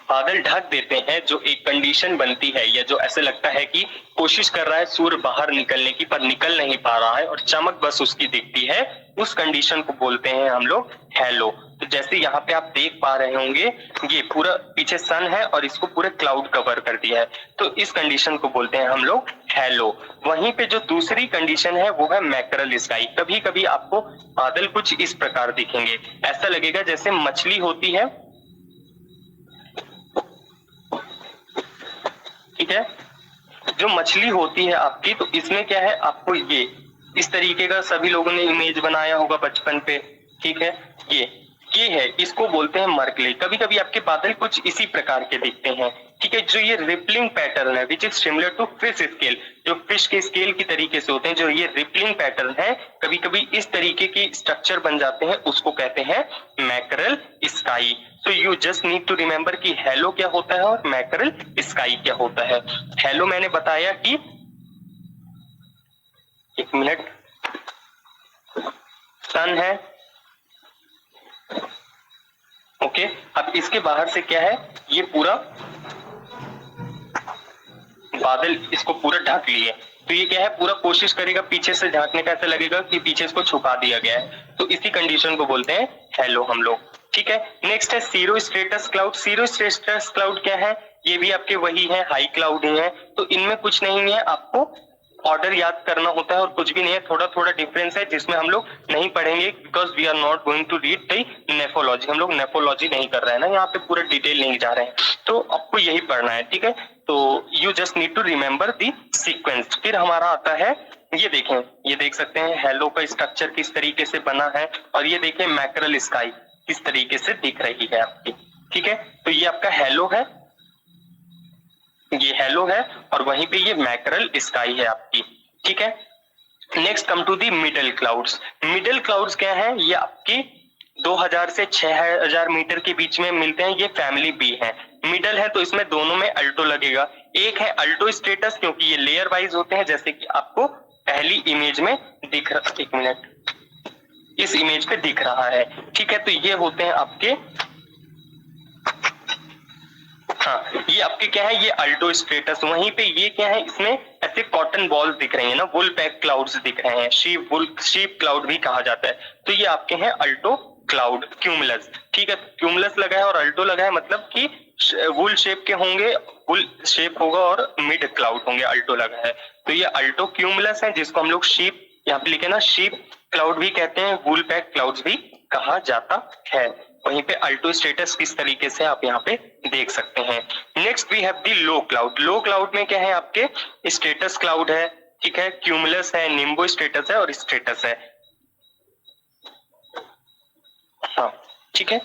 बादल ढक देते हैं, जो एक कंडीशन बनती है, या जो ऐसे लगता है कि कोशिश कर रहा है सूर्य बाहर निकलने की पर निकल नहीं पा रहा है और चमक बस उसकी दिखती है, उस कंडीशन को बोलते हैं हम लोग हेलो। तो जैसे यहाँ पे आप देख पा रहे होंगे, ये पूरा पीछे सन है और इसको पूरे क्लाउड कवर कर दिया है, तो इस कंडीशन को बोलते हैं हम लोग हेलो। वहीं पे जो दूसरी कंडीशन है वो है मैकरल स्काई। कभी कभी आपको बादल कुछ इस प्रकार दिखेंगे, ऐसा लगेगा जैसे मछली होती है, ठीक है, जो मछली होती है आपकी, तो इसमें क्या है, आपको ये इस तरीके का सभी लोगों ने इमेज बनाया होगा बचपन पे। ठीक है, ये है, इसको बोलते हैं मर्कली। कभी कभी आपके बादल कुछ इसी प्रकार के दिखते हैं। ठीक है, जो ये रिपलिंग पैटर्न है which is similar to fish scale, जो फिश के स्केल की तरीके से होते हैं, जो ये रिपलिंग पैटर्न है, कभी कभी इस तरीके की स्ट्रक्चर बन जाते हैं, उसको कहते हैं mackerel sky. So you just need to remember कि हेलो क्या होता है और मैकरल स्काई क्या होता है। हेलो मैंने बताया कि, एक मिनट, सन है, ओके। अब इसके बाहर से क्या है, ये पूरा बादल इसको पूरा ढक लिए, तो ये क्या है, पूरा कोशिश करेगा पीछे से ढकने का, ऐसा लगेगा कि पीछे इसको छुपा दिया गया है, तो इसी कंडीशन को बोलते हैं हेलो हम लोग। ठीक है, नेक्स्ट है सीरो स्ट्रेटस क्लाउड। सीरो स्ट्रेटस क्लाउड क्या है, ये भी आपके वही है, हाई क्लाउड ही है, तो इनमें कुछ नहीं है, आपको ऑर्डर याद करना होता है और कुछ भी नहीं है, थोड़ा थोड़ा डिफरेंस है जिसमें हम लोग नहीं पढ़ेंगे, because we are not going to read the nephology. हम लोग नेफोलॉजी नहीं कर रहे हैं ना, यहाँ पे पूरा डिटेल नहीं जा रहे हैं, तो आपको यही पढ़ना है। ठीक है, तो you just need to remember the sequence. फिर हमारा आता है, ये देखें, ये देख सकते हैं हेलो का स्ट्रक्चर किस तरीके से बना है, और ये देखें मैकरल स्काई किस तरीके से दिख रही है आपकी। ठीक है, तो ये आपका हेलो है, ये हेलो है, और वहीं पे ये मैकरल स्काई है आपकी। ठीक है, next come to the middle clouds. Middle clouds क्या है, ये आपकी 2000 से 6000 मीटर के बीच में मिलते हैं, ये फैमिली बी है। मिडल है तो इसमें दोनों में अल्टो लगेगा। एक है अल्टो स्टेटस क्योंकि ये लेयर वाइज होते हैं, जैसे कि आपको पहली इमेज में दिख रहा, एक मिनट, इस इमेज पे दिख रहा है, ठीक है। तो ये होते हैं आपके, हाँ ये आपके क्या है, ये अल्टो स्ट्रेटस। वहीं पे ये क्या है, इसमें ऐसे कॉटन बॉल्स दिख रही है ना, वुल पैक क्लाउड्स दिख रहे हैं, शीप क्लाउड भी कहा जाता है। तो ये आपके हैं अल्टो क्लाउड, क्यूमुलस, ठीक है। क्यूमुलस लगा है और अल्टो लगा है, मतलब कि वुल शेप के होंगे, वुल शेप होगा और मिड क्लाउड होंगे, अल्टो लगा है। तो ये अल्टो क्यूमुलस है, जिसको हम लोग शीप, यहाँ पे लिखे ना शीप क्लाउड भी कहते हैं, वुल पैक क्लाउड्स भी कहा जाता है। वहीं पे अल्टो स्टेटस किस तरीके से आप यहाँ पे देख सकते हैं। Next we have the low cloud. Low cloud में क्या है, आपके स्टेटस क्लाउड है, ठीक है, क्यूमुलस है, निम्बो स्टेटस है और स्टेटस है, हाँ ठीक है।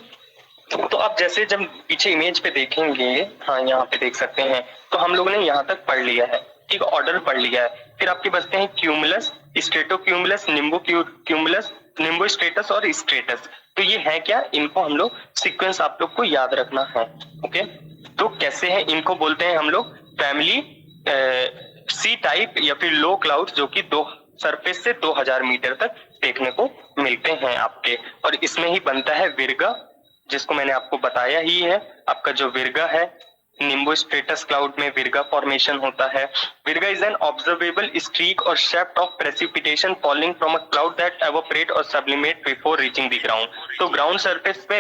तो आप जैसे जब पीछे इमेज पे देखेंगे, हाँ यहाँ पे देख सकते हैं, तो हम लोगों ने यहाँ तक पढ़ लिया है, ठीक, ऑर्डर पढ़ लिया है। फिर आपके बचते हैं cumulus, स्टेटो cumulus, Nimbo cumulus, Nimbo status और स्टेटस। तो ये है क्या, इनको हम लोग सीक्वेंस आप लोग को याद रखना है, ओके। तो कैसे है, इनको बोलते हैं हम लोग फैमिली सी टाइप या फिर लो क्लाउड, जो कि दो सरफेस से 2000 मीटर तक देखने को मिलते हैं आपके। और इसमें ही बनता है विर्गा, जिसको मैंने आपको बताया ही है। आपका जो विर्गा है, निम्बो स्ट्रेटस क्लाउड में विर्गा फॉर्मेशन होता है। Virga is an observable streak or shaft of precipitation falling from a cloud that evaporate or sublimate before reaching the ground. तो ग्राउंड सरफेस पे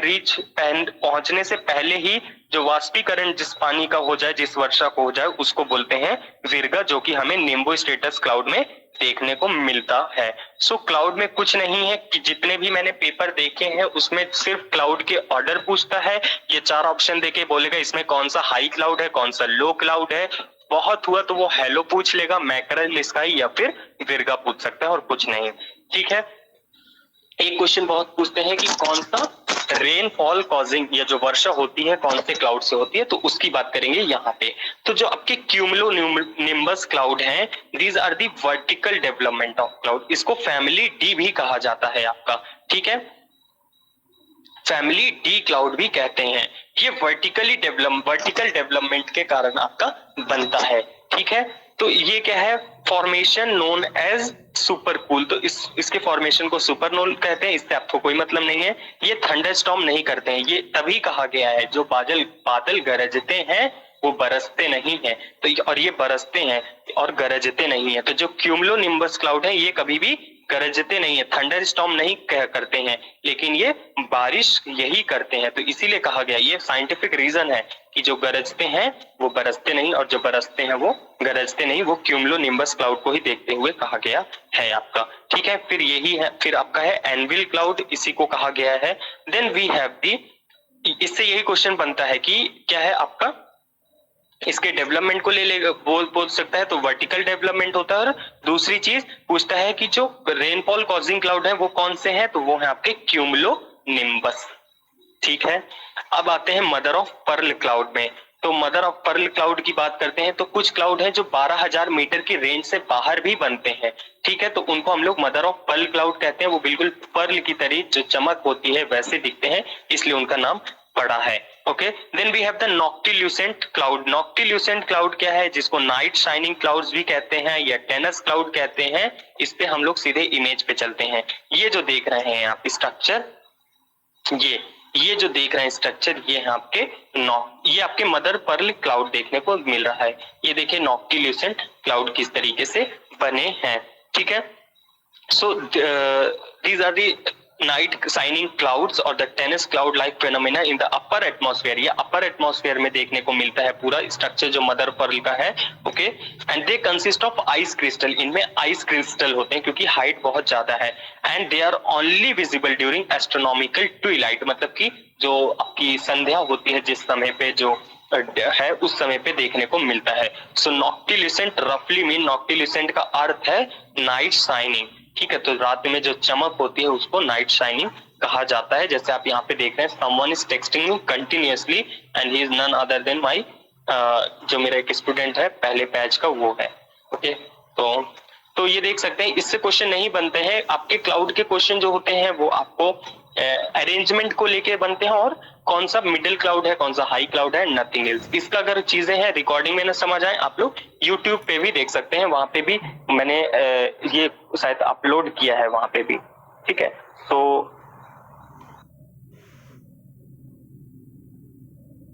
पहुंचने से पहले ही जो वाष्पीकरण जिस पानी का हो जाए, जिस वर्षा को हो जाए, उसको बोलते हैं विर्गा, जो कि हमें निम्बो स्ट्रेटस क्लाउड में देखने को मिलता है। सो क्लाउड में कुछ नहीं है कि जितने भी मैंने पेपर देखे हैं उसमें सिर्फ क्लाउड के ऑर्डर पूछता है। ये 4 ऑप्शन देके बोलेगा इसमें कौन सा हाई क्लाउड है, कौन सा लो क्लाउड है। बहुत हुआ तो वो हेलो पूछ लेगा, मैकरल स्काई या फिर विर्गा पूछ सकता है, और कुछ नहीं, ठीक है। एक क्वेश्चन बहुत पूछते हैं कि कौन सा रेनफॉल कॉजिंग, या जो वर्षा होती है कौन से क्लाउड से होती है, तो उसकी बात करेंगे यहाँ पे। तो जो आपके क्यूमुलो निम्बस क्लाउड हैं, these are the vertical development of cloud. इसको फैमिली डी भी कहा जाता है आपका, ठीक है, फैमिली डी क्लाउड भी कहते हैं। ये वर्टिकल डेवलपमेंट के कारण आपका बनता है, ठीक है। तो ये क्या है, फॉर्मेशन नोन एज सुपरकूल। तो इसके फॉर्मेशन को सुपरनोल कहते हैं, इससे आपको कोई मतलब नहीं है। ये थंडरस्टॉर्म नहीं करते हैं, ये तभी कहा गया है जो बादल गरजते हैं वो बरसते नहीं है। तो और ये बरसते हैं और गरजते नहीं है। तो जो क्यूमुलो निम्बस क्लाउड है ये कभी भी गरजते नहीं है, थंडर स्टॉर्म नहीं करते हैं, लेकिन ये बारिश यही करते हैं। तो इसीलिए कहा गया, ये साइंटिफिक रीजन है कि जो गरजते हैं वो बरसते नहीं, और जो बरसते हैं वो गरजते नहीं। वो क्यूमुलो निम्बस क्लाउड को ही देखते हुए कहा गया है आपका, ठीक है। फिर यही है, फिर आपका है एनविल क्लाउड, इसी को कहा गया है। देन वी हैव दी, इससे यही क्वेश्चन बनता है कि क्या है आपका, इसके डेवलपमेंट को ले बोल सकता है, तो वर्टिकल डेवलपमेंट होता है। और दूसरी चीज पूछता है कि जो रेनफॉल कॉजिंग क्लाउड है वो कौन से हैं, तो वो है आपके क्यूमुलो निम्बस, ठीक है। अब आते हैं मदर ऑफ पर्ल क्लाउड में। तो मदर ऑफ पर्ल क्लाउड की बात करते हैं, तो कुछ क्लाउड हैं जो 12000 मीटर की रेंज से बाहर भी बनते हैं, ठीक है। तो उनको हम लोग मदर ऑफ पर्ल क्लाउड कहते हैं। वो बिल्कुल पर्ल की तरह जो चमक होती है वैसे दिखते हैं, इसलिए उनका नाम पड़ा है, okay. Then we have the noctilucent cloud. Noctilucent cloud क्या है, जिसको नाइट शाइनिंग क्लाउड्स भी कहते हैं या टेनस क्लाउड कहते हैं। इस पे हम लोग सीधे इमेज पे चलते हैं। ये जो देख रहे हैं आप स्ट्रक्चर, ये जो देख रहे हैं स्ट्रक्चर, ये है आपके ये आपके मदर पर्ल क्लाउड देखने को मिल रहा है। ये देखिए नॉक्टिल्यूसेंट क्लाउड किस तरीके से बने हैं, ठीक है। So these are the night shining clouds are the tenuous cloud like phenomena in the upper atmosphere. ये अपर एटमॉस्फेयर में देखने को मिलता है पूरा स्ट्रक्चर जो मदर पर्ल का है, okay. And they consist of ice crystal. इनमें आइस क्रिस्टल होते हैं क्योंकि हाइट बहुत ज्यादा है। And they are only visible during astronomical twilight, मतलब कि जो आपकी संध्या होती है जिस समय पे जो है उस समय पे देखने को मिलता है। सो नॉक्टिल्यूसेंट रफली मीन, नॉक्टिल्यूसेंट का अर्थ है नाइट शाइनिंग, ठीक है। तो रात में जो चमक होती है उसको नाइट शाइनिंग कहा जाता है। जैसे आप यहाँ पे देख रहे हैं, someone is texting me continuously and he is none other than my जो मेरा एक स्टूडेंट है पहले बैच का वो है, ओके। तो तो ये देख सकते हैं इससे क्वेश्चन नहीं बनते हैं। आपके क्लाउड के क्वेश्चन जो होते हैं वो आपको अरेंजमेंट को लेके बनते हैं और कौन सा मिडिल क्लाउड है कौन सा हाई क्लाउड है, नथिंग एल्स। इसका अगर चीजें हैं रिकॉर्डिंग में न समझ आए आप लोग यूट्यूब पे भी देख सकते हैं, वहां पे भी मैंने ये शायद अपलोड किया है वहां पे भी, ठीक है। तो